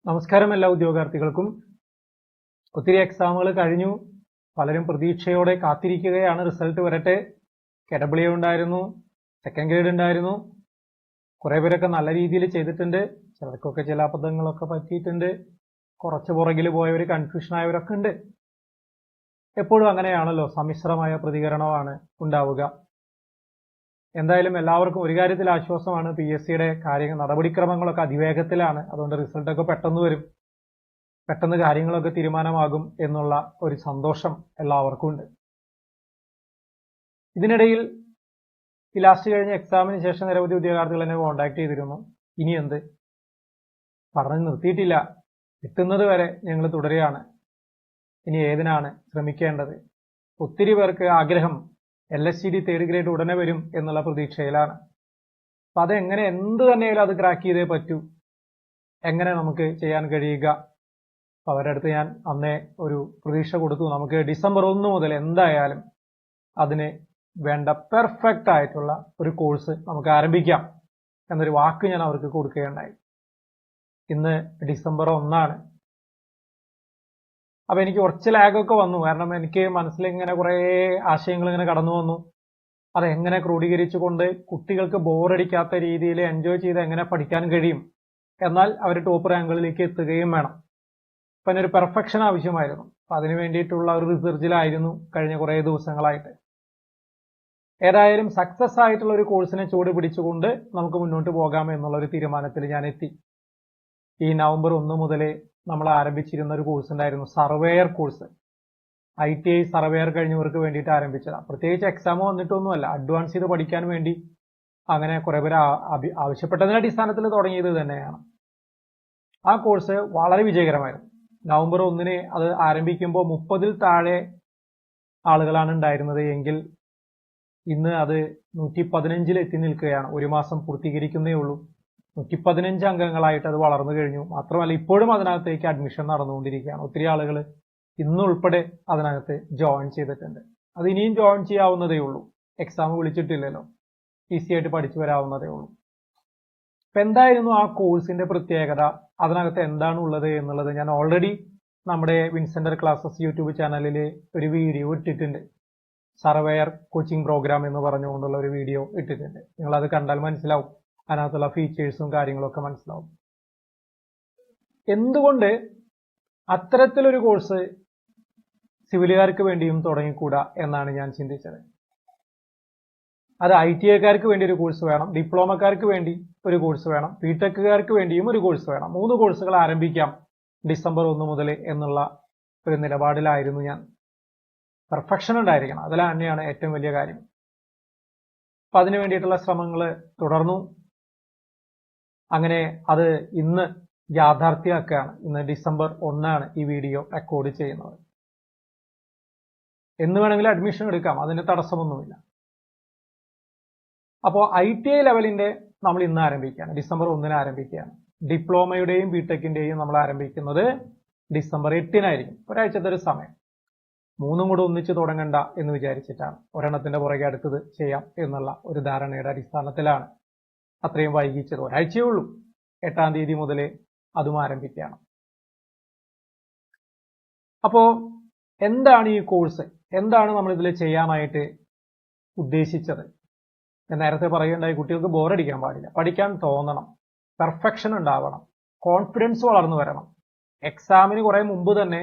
നമസ്കാരം എല്ലാ ഉദ്യോഗാർത്ഥികൾക്കും. ഒത്തിരി എക്സാമുകൾ കഴിഞ്ഞു. പലരും പ്രതീക്ഷയോടെ കാത്തിരിക്കുകയാണ് റിസൾട്ട് വരട്ടെ. KEE ഉണ്ടായിരുന്നു, സെക്കൻഡ് ഗ്രേഡ് ഉണ്ടായിരുന്നു. കുറെ പേരൊക്കെ നല്ല രീതിയിൽ ചെയ്തിട്ടുണ്ട്. ചിലർക്കൊക്കെ ചില അബദ്ധങ്ങളൊക്കെ പറ്റിയിട്ടുണ്ട്. കുറച്ച് പുറകിൽ പോയവർ, കൺഫ്യൂഷൻ ആയവരൊക്കെ ഉണ്ട്. എപ്പോഴും അങ്ങനെയാണല്ലോ, സമ്മിശ്രമായ പ്രതികരണമാണ് ഉണ്ടാവുക. എന്തായാലും എല്ലാവർക്കും ഒരു കാര്യത്തിൽ ആശ്വാസമാണ്, PSCയുടെ നടപടിക്രമങ്ങളൊക്കെ അതിവേഗത്തിലാണ്. അതുകൊണ്ട് റിസൾട്ടൊക്കെ പെട്ടെന്ന് വരും, പെട്ടെന്ന് കാര്യങ്ങളൊക്കെ തീരുമാനമാകും എന്നുള്ള ഒരു സന്തോഷം എല്ലാവർക്കും ഉണ്ട്. ഇതിനിടയിൽ ഈ ലാസ്റ്റ് കഴിഞ്ഞ എക്സാമിന് ശേഷം നിരവധി ഉദ്യോഗാർത്ഥികൾ എന്നെ കോൺടാക്ട് ചെയ്തിരുന്നു. ഇനി എന്ത്, പഠനം നിർത്തിയിട്ടില്ല, എത്തുന്നത് വരെ ഞങ്ങൾ തുടരുകയാണ്, ഇനി ഏതിനാണ് ശ്രമിക്കേണ്ടത്. ഒത്തിരി പേർക്ക് ആഗ്രഹം LSTD തേർഡ് ഗ്രേഡ് ഉടനെ വരും എന്നുള്ള പ്രതീക്ഷയിലാണ്. അപ്പൊ അതെങ്ങനെ, എന്ത് തന്നെയാലും അത് ക്രാക്ക് ചെയ്തേ പറ്റൂ. എങ്ങനെ നമുക്ക് ചെയ്യാൻ കഴിയുക? അവരുടെ അടുത്ത് ഞാൻ അന്നേ ഒരു പ്രതീക്ഷ കൊടുത്തു. നമുക്ക് ഡിസംബർ 1 മുതൽ എന്തായാലും അതിന് വേണ്ട പെർഫെക്റ്റ് ആയിട്ടുള്ള ഒരു കോഴ്സ് നമുക്ക് ആരംഭിക്കാം എന്നൊരു വാക്ക് ഞാൻ അവർക്ക് കൊടുക്കുകയുണ്ടായി. ഇന്ന് ഡിസംബർ 1 അപ്പൊ എനിക്ക് കുറച്ച് ലാഗൊക്കെ വന്നു. കാരണം എനിക്ക് മനസ്സിലിങ്ങനെ കുറെ ആശയങ്ങൾ ഇങ്ങനെ കടന്നു വന്നു. അതെങ്ങനെ ക്രോഡീകരിച്ചുകൊണ്ട് കുട്ടികൾക്ക് ബോറടിക്കാത്ത രീതിയിൽ എൻജോയ് ചെയ്ത് എങ്ങനെ പഠിക്കാൻ കഴിയും, എന്നാൽ അവർ ടോപ്പ് റാങ്കുകളിലേക്ക് എത്തുകയും വേണം. അപ്പൊ അതിനൊരു പെർഫെക്ഷൻ ആവശ്യമായിരുന്നു. അപ്പൊ അതിനു വേണ്ടിയിട്ടുള്ള ഒരു റിസർച്ചിലായിരുന്നു കഴിഞ്ഞ കുറെ ദിവസങ്ങളായിട്ട്. ഏതായാലും സക്സസ് ആയിട്ടുള്ള ഒരു കോഴ്സിനെ ചൂട് പിടിച്ചുകൊണ്ട് നമുക്ക് മുന്നോട്ട് പോകാം എന്നുള്ള ഒരു തീരുമാനത്തിൽ ഞാൻ എത്തി. ഈ നവംബർ 1 മുതൽ നമ്മൾ ആരംഭിച്ചിരുന്ന ഒരു കോഴ്സ് ഉണ്ടായിരുന്നു, സർവേയർ കോഴ്സ്. ITI സർവേയർ കഴിഞ്ഞവർക്ക് വേണ്ടിയിട്ട് ആരംഭിച്ചതാണ്. പ്രത്യേകിച്ച് എക്സാം വന്നിട്ടൊന്നുമല്ല, അഡ്വാൻസ് ചെയ്ത് പഠിക്കാൻ വേണ്ടി അങ്ങനെ കുറെ പേര് ആവശ്യപ്പെട്ടതിന്റെ അടിസ്ഥാനത്തിൽ തുടങ്ങിയത് തന്നെയാണ്. ആ കോഴ്സ് വളരെ വിജയകരമായിരുന്നു. നവംബർ 1 അത് ആരംഭിക്കുമ്പോൾ 30-ൽ താഴെ ആളുകളാണ് ഉണ്ടായിരുന്നത് എങ്കിൽ ഇന്ന് അത് 115-ൽ എത്തി നിൽക്കുകയാണ്. ഒരു മാസം പൂർത്തീകരിക്കുന്നേ ഉള്ളൂ. 115 അംഗങ്ങളായിട്ട് അത് വളർന്നു കഴിഞ്ഞു. മാത്രമല്ല ഇപ്പോഴും അതിനകത്തേക്ക് അഡ്മിഷൻ നടന്നുകൊണ്ടിരിക്കുകയാണ്. ഒത്തിരി ആളുകൾ ഇന്നുൾപ്പെടെ അതിനകത്ത് ജോയിൻ ചെയ്തിട്ടുണ്ട്. അത് ഇനിയും ജോയിൻ ചെയ്യാവുന്നതേ ഉള്ളൂ. എക്സാം വിളിച്ചിട്ടില്ലല്ലോ, ഈസി ആയിട്ട് പഠിച്ചു വരാവുന്നതേ ഉള്ളൂ. അപ്പൊ എന്തായിരുന്നു ആ കോഴ്സിന്റെ പ്രത്യേകത, അതിനകത്ത് എന്താണ് ഉള്ളത് എന്നുള്ളത് ഞാൻ ഓൾറെഡി നമ്മുടെ വിൻസെന്റർ ക്ലാസസ് യൂട്യൂബ് ചാനലിൽ ഒരു വീഡിയോ ഇട്ടിട്ടുണ്ട്. സർവേയർ കോച്ചിങ് പ്രോഗ്രാം എന്ന് പറഞ്ഞുകൊണ്ടുള്ള ഒരു വീഡിയോ ഇട്ടിട്ടുണ്ട്. നിങ്ങൾ അത് കണ്ടാൽ മനസ്സിലാവും, അതിനകത്തുള്ള ഫീച്ചേഴ്സും കാര്യങ്ങളൊക്കെ മനസ്സിലാവും. എന്തുകൊണ്ട് അത്തരത്തിലൊരു കോഴ്സ് സിവിലുകാർക്ക് വേണ്ടിയും തുടങ്ങിക്കൂടാ എന്നാണ് ഞാൻ ചിന്തിച്ചത്. അത് ITIക്കാർക്ക് വേണ്ടി ഒരു കോഴ്സ് വേണം, ഡിപ്ലോമക്കാർക്ക് വേണ്ടി ഒരു കോഴ്സ് വേണം, BTechകാർക്ക് വേണ്ടിയും ഒരു കോഴ്സ് വേണം. 3 കോഴ്സുകൾ ആരംഭിക്കാം ഡിസംബർ 1 മുതൽ എന്നുള്ള ഒരു നിലപാടിലായിരുന്നു ഞാൻ. പെർഫെക്ഷൻ ഉണ്ടായിരിക്കണം, അതിൽ തന്നെയാണ് ഏറ്റവും വലിയ കാര്യം. അപ്പൊ അതിനു വേണ്ടിയിട്ടുള്ള ശ്രമങ്ങൾ തുടർന്നു. അങ്ങനെ അത് ഇന്ന് യാഥാർത്ഥ്യമാക്കുകയാണ്. ഇന്ന് ഡിസംബർ 1 ഈ വീഡിയോ റെക്കോർഡ് ചെയ്യുന്നത്. എന്ന് വേണമെങ്കിലും അഡ്മിഷൻ എടുക്കാം, അതിന് തടസ്സമൊന്നുമില്ല. അപ്പോൾ ITI ലെവലിന്റെ നമ്മൾ ഇന്ന് ആരംഭിക്കുകയാണ്, ഡിസംബർ 1 ആരംഭിക്കുകയാണ്. ഡിപ്ലോമയുടെയും BTechന്റെയും നമ്മൾ ആരംഭിക്കുന്നത് ഡിസംബർ 8 ഒരാഴ്ചത്തെ ഒരു സമയം. 3 കൂടെ ഒന്നിച്ച് തുടങ്ങണ്ട എന്ന് വിചാരിച്ചിട്ടാണ്. ഒരെണ്ണത്തിന്റെ പുറകെ അടുത്തത് ചെയ്യാം എന്നുള്ള ഒരു ധാരണയുടെ അടിസ്ഥാനത്തിലാണ് അത്രയും വൈകിച്ചത്. ഒരാഴ്ചയേ ഉള്ളൂ. 8-ാം തീയതി മുതൽ അതും ആരംഭിക്കുകയാണ്. അപ്പോ എന്താണ് ഈ കോഴ്സ്, എന്താണ് നമ്മൾ ഇതിൽ ചെയ്യാനായിട്ട് ഉദ്ദേശിച്ചത്? ഞാൻ നേരത്തെ പറയുകയുണ്ടായി, കുട്ടികൾക്ക് ബോറടിക്കാൻ പാടില്ല, പഠിക്കാൻ തോന്നണം, പെർഫെക്ഷൻ ഉണ്ടാവണം, കോൺഫിഡൻസ് വളർന്നു വരണം. എക്സാമിന് കുറെ മുമ്പ് തന്നെ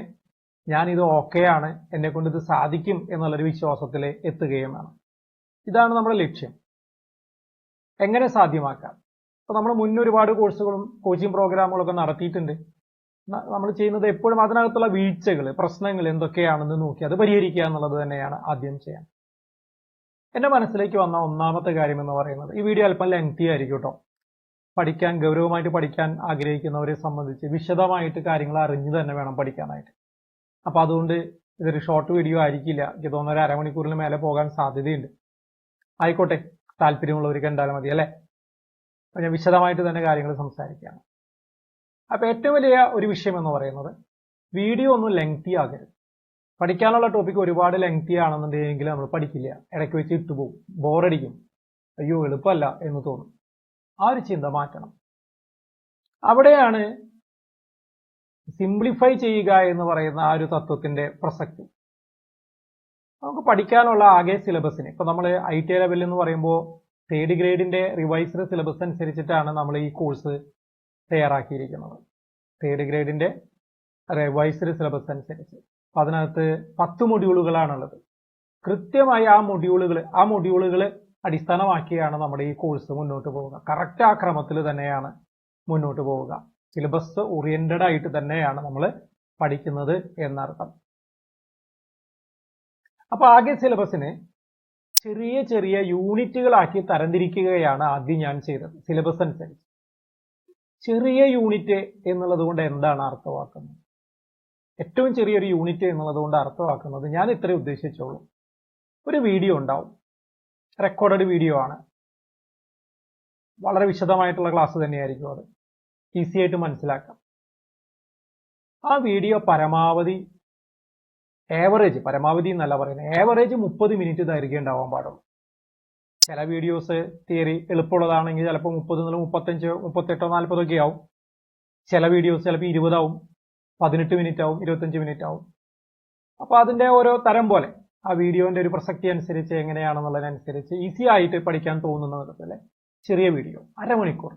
ഞാൻ ഇത് ഓക്കെയാണ്, എന്നെ കൊണ്ട് ഇത് സാധിക്കും എന്നുള്ളൊരു വിശ്വാസത്തിൽ എത്തുകയും വേണം. ഇതാണ് നമ്മുടെ ലക്ഷ്യം. എങ്ങനെ സാധ്യമാക്കാം? അപ്പൊ നമ്മൾ മുന്നേ ഒരുപാട് കോഴ്സുകളും കോച്ചിങ് പ്രോഗ്രാമുകളൊക്കെ നടത്തിയിട്ടുണ്ട്. നമ്മൾ ചെയ്യുന്നത് എപ്പോഴും അതിനകത്തുള്ള വീഴ്ചകൾ, പ്രശ്നങ്ങൾ എന്തൊക്കെയാണെന്ന് നോക്കി അത് പരിഹരിക്കുക എന്നുള്ളത് തന്നെയാണ് ആദ്യം ചെയ്യാൻ. എന്റെ മനസ്സിലേക്ക് വന്ന ഒന്നാമത്തെ കാര്യം എന്ന് പറയുന്നത്, ഈ വീഡിയോ അല്പം ലെങ്തി ആയിരിക്കും കേട്ടോ. പഠിക്കാൻ, ഗൗരവമായിട്ട് പഠിക്കാൻ ആഗ്രഹിക്കുന്നവരെ സംബന്ധിച്ച് വിശദമായിട്ട് കാര്യങ്ങൾ അറിഞ്ഞു തന്നെ വേണം പഠിക്കാനായിട്ട്. അപ്പൊ അതുകൊണ്ട് ഇതൊരു ഷോർട്ട് വീഡിയോ ആയിരിക്കില്ല. എനിക്ക് തോന്നുന്ന ഒരു അരമണിക്കൂറിന് മേലെ പോകാൻ സാധ്യതയുണ്ട്. ആയിക്കോട്ടെ, താല്പര്യമുള്ളവർക്ക് കണ്ടാലും മതി അല്ലെ. അപ്പൊ ഞാൻ വിശദമായിട്ട് തന്നെ കാര്യങ്ങൾ സംസാരിക്കുകയാണ്. അപ്പൊ ഏറ്റവും വലിയ ഒരു വിഷയം എന്ന് പറയുന്നത്, വീഡിയോ ഒന്നും ലെങ്തി ആകരുത്. പഠിക്കാനുള്ള ടോപ്പിക് ഒരുപാട് ലെങ്തി ആണെന്നുണ്ടെങ്കിൽ നമ്മൾ പഠിക്കില്ല, ഇടയ്ക്ക് വെച്ച് ഇട്ടുപോകും, ബോറടിക്കും, അയ്യോ എളുപ്പമല്ല എന്ന് തോന്നും. ആ ഒരു ചിന്ത മാറ്റണം. അവിടെയാണ് സിംപ്ലിഫൈ ചെയ്യുക എന്ന് പറയുന്ന ആ ഒരു തത്വത്തിന്റെ പ്രസക്തി. നമുക്ക് പഠിക്കാനുള്ള ആകെ സിലബസിന് ഇപ്പൊ നമ്മൾ ITI ലെവൽ എന്ന് പറയുമ്പോൾ 3rd ഗ്രേഡിന്റെ റിവൈസ്ഡ് സിലബസ് അനുസരിച്ചിട്ടാണ് നമ്മൾ ഈ കോഴ്സ് തയ്യാറാക്കിയിരിക്കുന്നത്. 3rd ഗ്രേഡിന്റെ റിവൈസ്ഡ് സിലബസ് അനുസരിച്ച് അതിനകത്ത് 10 മൊഡ്യൂളുകളാണുള്ളത്. കൃത്യമായി ആ മൊഡ്യൂളുകൾ അടിസ്ഥാനമാക്കിയാണ് നമ്മുടെ ഈ കോഴ്സ് മുന്നോട്ട് പോവുക. കറക്റ്റ് ആ ക്രമത്തിൽ തന്നെയാണ് മുന്നോട്ട് പോവുക. സിലബസ് ഓറിയന്റഡ് ആയിട്ട് തന്നെയാണ് നമ്മൾ പഠിക്കുന്നത് എന്നർത്ഥം. അപ്പൊ ആകെ സിലബസിന് ചെറിയ ചെറിയ യൂണിറ്റുകളാക്കി തരംതിരിക്കുകയാണ് ആദ്യം ഞാൻ ചെയ്തത് സിലബസ് അനുസരിച്ച്. ചെറിയ യൂണിറ്റ് എന്നുള്ളത് കൊണ്ട് എന്താണ് അർത്ഥമാക്കുന്നത്? ഏറ്റവും ചെറിയൊരു യൂണിറ്റ് എന്നുള്ളത് കൊണ്ട് അർത്ഥമാക്കുന്നത് ഞാൻ ഇത്രേ ഉദ്ദേശിച്ചോളൂ. ഒരു വീഡിയോ ഉണ്ടാവും, റെക്കോർഡഡ് വീഡിയോ ആണ്, വളരെ വിശദമായിട്ടുള്ള ക്ലാസ് തന്നെയായിരിക്കും, അത് ഈസി ആയിട്ട് മനസ്സിലാക്കാം. ആ വീഡിയോ പരമാവധി എന്നല്ല പറയുന്നത്, ഏവറേജ് 30 മിനിറ്റ് ദൈർഘ്യം ഉണ്ടാവാൻ പാടുള്ളൂ. ചില വീഡിയോസ് തിയറി എളുപ്പമുള്ളതാണെങ്കിൽ ചിലപ്പോൾ 30 മുതൽ 35, 38, 40 ഒക്കെ ആവും. ചില വീഡിയോസ് ചിലപ്പോൾ 20 ആവും, 18 മിനിറ്റ് ആവും, 25 മിനിറ്റ് ആവും. അപ്പൊ അതിന്റെ ഓരോ തരം പോലെ ആ വീഡിയോന്റെ ഒരു പ്രസക്തി അനുസരിച്ച് എങ്ങനെയാണെന്നുള്ളതിനനുസരിച്ച് ഈസി ആയിട്ട് പഠിക്കാൻ തോന്നുന്ന വിധത്തിലെ ചെറിയ വീഡിയോ, അരമണിക്കൂർ.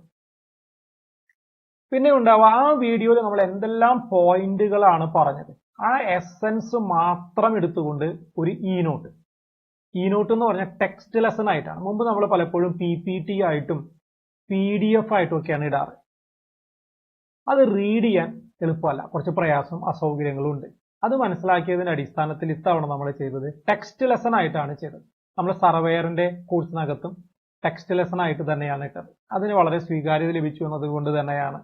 പിന്നെ ഉണ്ടാവുക ആ വീഡിയോയിൽ നമ്മൾ എന്തെല്ലാം പോയിന്റുകളാണ് പറഞ്ഞത്, ആ എസൻസ് മാത്രം എടുത്തുകൊണ്ട് ഒരു ഇ-നോട്ട് എന്ന് പറഞ്ഞാൽ ടെക്സ്റ്റ് ലെസൺ ആയിട്ടാണ്. മുമ്പ് നമ്മൾ പലപ്പോഴും PPT ആയിട്ടും PDF ആയിട്ടും ഒക്കെയാണ് ഇടാറ്. അത് റീഡ് ചെയ്യാൻ എളുപ്പമല്ല, കുറച്ച് പ്രയാസം അസൗകര്യങ്ങളും ഉണ്ട്. അത് മനസ്സിലാക്കിയതിന്റെ അടിസ്ഥാനത്തിൽ ഇത്തവണ നമ്മൾ ചെയ്തത് ടെക്സ്റ്റ് ലെസൺ ആയിട്ടാണ് ചെയ്തത്. നമ്മൾ സർവേയറിന്റെ കോഴ്സിനകത്തും ടെക്സ്റ്റ് ലെസൺ ആയിട്ട് തന്നെയാണ് ഇട്ടത്. അതിന് വളരെ സ്വീകാര്യത ലഭിച്ചു എന്നതുകൊണ്ട് തന്നെയാണ്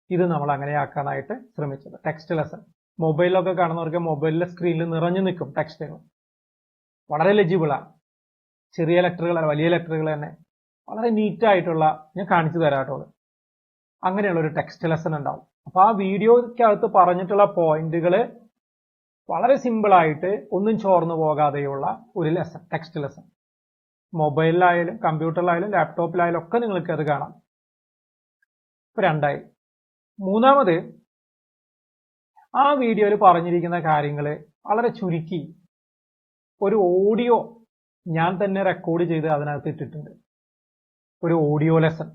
ഇത് നമ്മൾ അങ്ങനെയാക്കാനായിട്ട് ശ്രമിച്ചത്. ടെക്സ്റ്റ് ലെസൺ മൊബൈലിലൊക്കെ കാണുന്നവർക്ക് മൊബൈലിലെ സ്ക്രീനിൽ നിറഞ്ഞു നിൽക്കും ടെക്സ്റ്റുകൾ, വളരെ ലെജിബിളാണ്. ചെറിയ ലെറ്ററുകൾ, വലിയ ലെറ്ററുകൾ തന്നെ വളരെ നീറ്റായിട്ടുള്ള, ഞാൻ കാണിച്ചു തരാട്ടോളൂ, അങ്ങനെയുള്ള ഒരു ടെക്സ്റ്റ് ലെസൺ ഉണ്ടാവും. അപ്പൊ ആ വീഡിയോക്കകത്ത് പറഞ്ഞിട്ടുള്ള പോയിന്റുകൾ വളരെ സിമ്പിൾ ആയിട്ട് ഒന്നും ചോർന്നു പോകാതെയുള്ള ഒരു ലെസൺ, ടെക്സ്റ്റ് ലെസൺ. മൊബൈലിലായാലും കമ്പ്യൂട്ടറിലായാലും ലാപ്ടോപ്പിലായാലും ഒക്കെ നിങ്ങൾക്ക് അത് കാണാം. ഇപ്പൊ 2ആയി. മൂന്നാമത്, ആ വീഡിയോയിൽ പറഞ്ഞിരിക്കുന്ന കാര്യങ്ങൾ വളരെ ചുരുക്കി ഒരു ഓഡിയോ ഞാൻ തന്നെ റെക്കോർഡ് ചെയ്ത് അതിനകത്ത് ഇട്ടിട്ടുണ്ട്. ഒരു ഓഡിയോ ലെസൺ.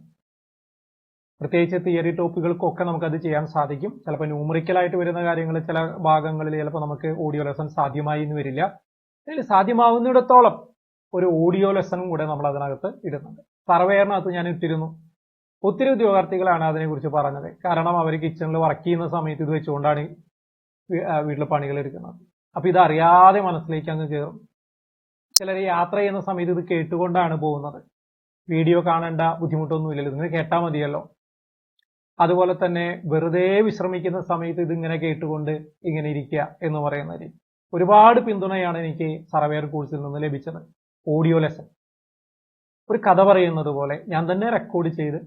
പ്രത്യേകിച്ച് തിയറി ടോപ്പികൾക്കൊക്കെ നമുക്കത് ചെയ്യാൻ സാധിക്കും. ചിലപ്പോൾ ന്യൂമറിക്കലായിട്ട് വരുന്ന കാര്യങ്ങൾ ചില ഭാഗങ്ങളിൽ ചിലപ്പോൾ നമുക്ക് ഓഡിയോ ലെസൺ സാധ്യമായി എന്ന് വരില്ല. അതിൽ സാധ്യമാവുന്നിടത്തോളം ഒരു ഓഡിയോ ലെസണും കൂടെ നമ്മൾ അതിനകത്ത് ഇടുന്നുണ്ട്. സർവേയറിനകത്ത് ഞാൻ ഇട്ടിരുന്നു. ഒത്തിരി ഉദ്യോഗാർത്ഥികളാണ് അതിനെക്കുറിച്ച് പറഞ്ഞത്. കാരണം അവർ കിച്ചണിൽ വർക്ക് ചെയ്യുന്ന സമയത്ത് ഇത് വെച്ചുകൊണ്ടാണ് വീട്ടിലെ പണികൾ എടുക്കുന്നത്. അപ്പൊ ഇത് അറിയാതെ മനസ്സിലേക്ക് അങ്ങ് കയറും. ചിലർ യാത്ര ചെയ്യുന്ന സമയത്ത് ഇത് കേട്ടുകൊണ്ടാണ് പോകുന്നത്. വീഡിയോ കാണേണ്ട ബുദ്ധിമുട്ടൊന്നുമില്ലല്ലോ, ഇതിങ്ങനെ കേട്ടാൽ മതിയല്ലോ. അതുപോലെ തന്നെ വെറുതെ വിശ്രമിക്കുന്ന സമയത്ത് ഇതിങ്ങനെ കേട്ടുകൊണ്ട് ഇങ്ങനെ ഇരിക്കുക എന്ന് പറയുന്ന രീതി. ഒരുപാട് പിന്തുണയാണ് എനിക്ക് സർവേയർ കോഴ്സിൽ നിന്ന് ലഭിച്ചത്. ഓഡിയോ ലെസൺ ഒരു കഥ പറയുന്നത് പോലെ ഞാൻ തന്നെ റെക്കോർഡ് ചെയ്ത്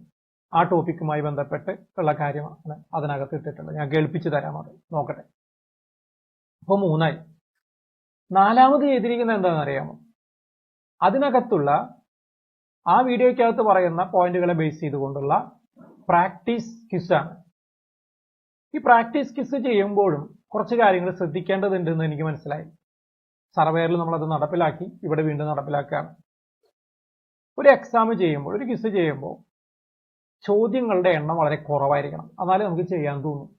ആ ടോപ്പിക്കുമായി ബന്ധപ്പെട്ട് ഉള്ള കാര്യമാണ് അതിനകത്ത് ഇട്ടിട്ടുണ്ട്. ഞാൻ കേൾപ്പിച്ചു തരാം, അത് നോക്കട്ടെ. അപ്പൊ 3ആയി. 4ാമത് ചെയ്തിരിക്കുന്നത് എന്താണെന്ന് അറിയാമോ? അതിനകത്തുള്ള ആ വീഡിയോയ്ക്കകത്ത് പറയുന്ന പോയിന്റുകളെ ബേസ് ചെയ്തുകൊണ്ടുള്ള പ്രാക്ടീസ് ക്വിസാണ്. ഈ പ്രാക്ടീസ് ക്വിസ് ചെയ്യുമ്പോഴും കുറച്ച് കാര്യങ്ങൾ ശ്രദ്ധിക്കേണ്ടതുണ്ടെന്ന് എനിക്ക് മനസ്സിലായി. സർവേയറിൽ നമ്മളത് നടപ്പിലാക്കി, ഇവിടെ വീണ്ടും നടപ്പിലാക്കുകയാണ്. ഒരു എക്സാം ചെയ്യുമ്പോൾ, ഒരു ക്വിസ് ചെയ്യുമ്പോൾ ചോദ്യങ്ങളുടെ എണ്ണം വളരെ കുറവായിരിക്കണം, എന്നാലേ നമുക്ക് ചെയ്യാൻ തോന്നും.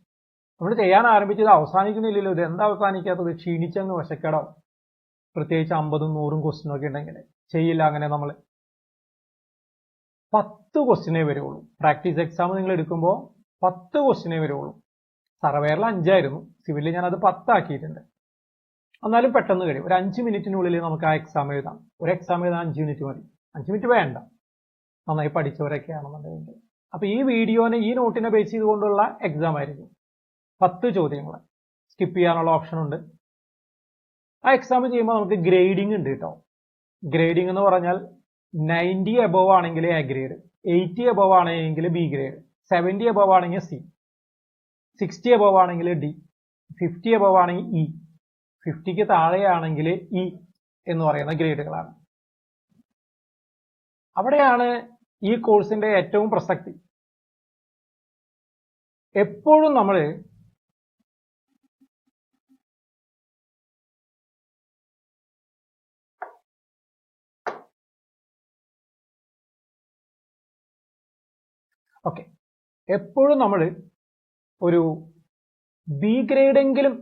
നമ്മൾ ചെയ്യാൻ ആരംഭിച്ചത് അവസാനിക്കുന്നില്ലല്ലോ, ഇത് എന്താ അവസാനിക്കാത്തത്, ക്ഷീണിച്ചങ്ങ് വശക്കേടാവും. പ്രത്യേകിച്ച് 50ഉം 100ഉം ക്വസ്റ്റ്യൻ ഒക്കെ ഉണ്ടെങ്കിൽ ചെയ്യില്ല. അങ്ങനെ നമ്മൾ 10 ക്വസ്റ്റ്യനേ വരുള്ളൂ. പ്രാക്ടീസ് എക്സാം നിങ്ങൾ എടുക്കുമ്പോൾ 10 ക്വസ്റ്റ്യനേ വരുള്ളൂ. സർവേയറിൽ 5ആയിരുന്നു, സിവിലിൽ ഞാൻ അത് 10 ആക്കിയിട്ടുണ്ട്. എന്നാലും പെട്ടെന്ന് കഴിയും. ഒരു 5 മിനിറ്റിനുള്ളിൽ നമുക്ക് ആ എക്സാം എഴുതാം. ഒരു എക്സാം എഴുതാൻ 5 മിനിറ്റ് മതി. 5 മിനിറ്റ് വേണ്ട, നന്നായി പഠിച്ചവരൊക്കെ ആണെന്നുണ്ടെങ്കിൽ. അപ്പൊ ഈ വീഡിയോനെ, ഈ നോട്ടിനെ ബേസ് ചെയ്തുകൊണ്ടുള്ള എക്സാം ആയിരിക്കും. 10 ചോദ്യങ്ങൾ, സ്കിപ്പ് ചെയ്യാനുള്ള ഓപ്ഷൻ ഉണ്ട്. ആ എക്സാം ചെയ്യുമ്പോൾ നമുക്ക് ഗ്രേഡിംഗ് ഉണ്ട് കേട്ടോ. ഗ്രേഡിംഗ് എന്ന് പറഞ്ഞാൽ 90 അബവ് ആണെങ്കിൽ എ ഗ്രേഡ്, 80 അബവ് ആണെങ്കിൽ ബി ഗ്രേഡ്, 70 അബവ് ആണെങ്കിൽ സി, 60 അബവ് ആണെങ്കിൽ ഡി, 50 അബവ് ആണെങ്കിൽ ഇ, 50ക്ക് താഴെയാണെങ്കിൽ ഇ എന്ന് പറയുന്ന ഗ്രേഡുകളാണ്. അവിടെയാണ് ഈ കോഴ്സിന്റെ ഏറ്റവും പ്രസക്തി. എപ്പോഴും നമ്മൾ ഓക്കെ, എപ്പോഴും നമ്മൾ ഒരു ബി ഗ്രേഡെങ്കിലും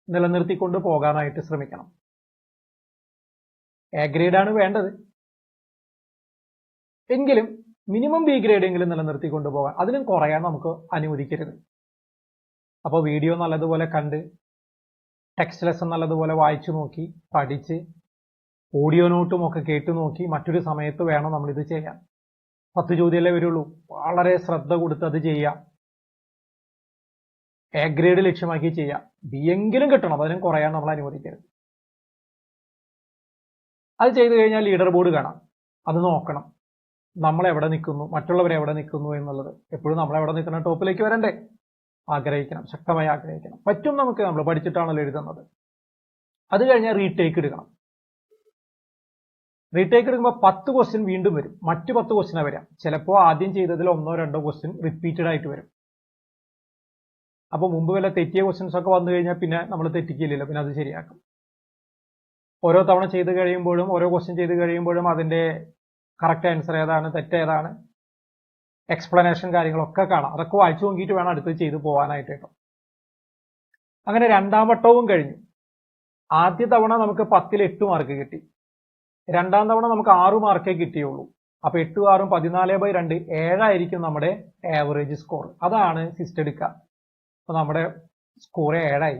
നിലനിർത്തിക്കൊണ്ട് പോകാനായിട്ട് ശ്രമിക്കണം. എ ഗ്രേഡാണ് വേണ്ടത്, എങ്കിലും മിനിമം ബി ഗ്രേഡെങ്കിലും നിലനിർത്തിക്കൊണ്ട് പോകാൻ, അതിനും കുറയാൻ നമുക്ക് അനുവദിക്കരുത്. അപ്പോൾ വീഡിയോ നല്ലതുപോലെ കണ്ട്, ടെക്സ്റ്റ് ലെസൺ നല്ലതുപോലെ വായിച്ചു നോക്കി, പഠിച്ച്, ഓഡിയോ നോട്ടും ഒക്കെ കേട്ടു നോക്കി മറ്റൊരു സമയത്ത് വേണം നമ്മളിത് ചെയ്യാൻ. 10 ചോദ്യമല്ലേ വരുള്ളൂ, വളരെ ശ്രദ്ധ കൊടുത്ത് അത് ചെയ്യാം. എ ഗ്രേഡ് ലക്ഷ്യമാക്കി ചെയ്യാം. ബി എങ്കിലും കിട്ടണം, അതിനും കുറയാൻ നമ്മൾ അനുവദിക്കരുത്. അത് ചെയ്തു കഴിഞ്ഞാൽ ലീഡർ ബോർഡ് കാണാം, അത് നോക്കണം. നമ്മൾ എവിടെ നിൽക്കുന്നു, മറ്റുള്ളവർ എവിടെ നിൽക്കുന്നു എന്നുള്ളത്. എപ്പോഴും നമ്മളെവിടെ നിൽക്കുന്ന ടോപ്പിലേക്ക് വരണ്ടേ? ആഗ്രഹിക്കണം, ശക്തമായി ആഗ്രഹിക്കണം. പറ്റും നമുക്ക്, നമ്മൾ പഠിച്ചിട്ടാണല്ലോ എഴുതുന്നത്. അത് കഴിഞ്ഞാൽ റീടേക്ക് എടുക്കണം. റീടേക്ക് എടുക്കുമ്പോൾ 10 ക്വസ്റ്റ്യൻ വീണ്ടും വരും, മറ്റു 10 ക്വസ്റ്റ്യനാണ് വരാം. ചിലപ്പോൾ ആദ്യം ചെയ്തതിൽ 1-2 ക്വസ്റ്റ്യൻ റിപ്പീറ്റഡ് ആയിട്ട് വരും. അപ്പൊ മുമ്പ് വല്ല തെറ്റിയ ക്വസ്റ്റ്യൻസ് ഒക്കെ വന്നു കഴിഞ്ഞാൽ പിന്നെ നമ്മൾ തെറ്റിക്കില്ലല്ലോ, പിന്നെ അത് ശരിയാക്കും. ഓരോ തവണ ചെയ്ത് കഴിയുമ്പോഴും, ഓരോ ക്വസ്റ്റ്യൻ ചെയ്ത് കഴിയുമ്പോഴും അതിന്റെ കറക്റ്റ് ആൻസർ ഏതാണ്, തെറ്റേതാണ്, എക്സ്പ്ലനേഷൻ കാര്യങ്ങളൊക്കെ കാണാം. അതൊക്കെ വായിച്ചു നോക്കിയിട്ട് വേണം അടുത്ത് ചെയ്ത് പോകാനായിട്ട് കേട്ടോ. അങ്ങനെ 2ാം വട്ടവും കഴിഞ്ഞു. ആദ്യ തവണ നമുക്ക് 10ൽ 8 മാർക്ക് കിട്ടി. 2ാം തവണ നമുക്ക് 6 മാർക്കേ കിട്ടിയുള്ളൂ. അപ്പൊ 8 6 14/2 7 നമ്മുടെ ആവറേജ് സ്കോർ. അതാണ് സിസ്റ്റം എടുക്കുക. അപ്പൊ നമ്മുടെ സ്കോർ 7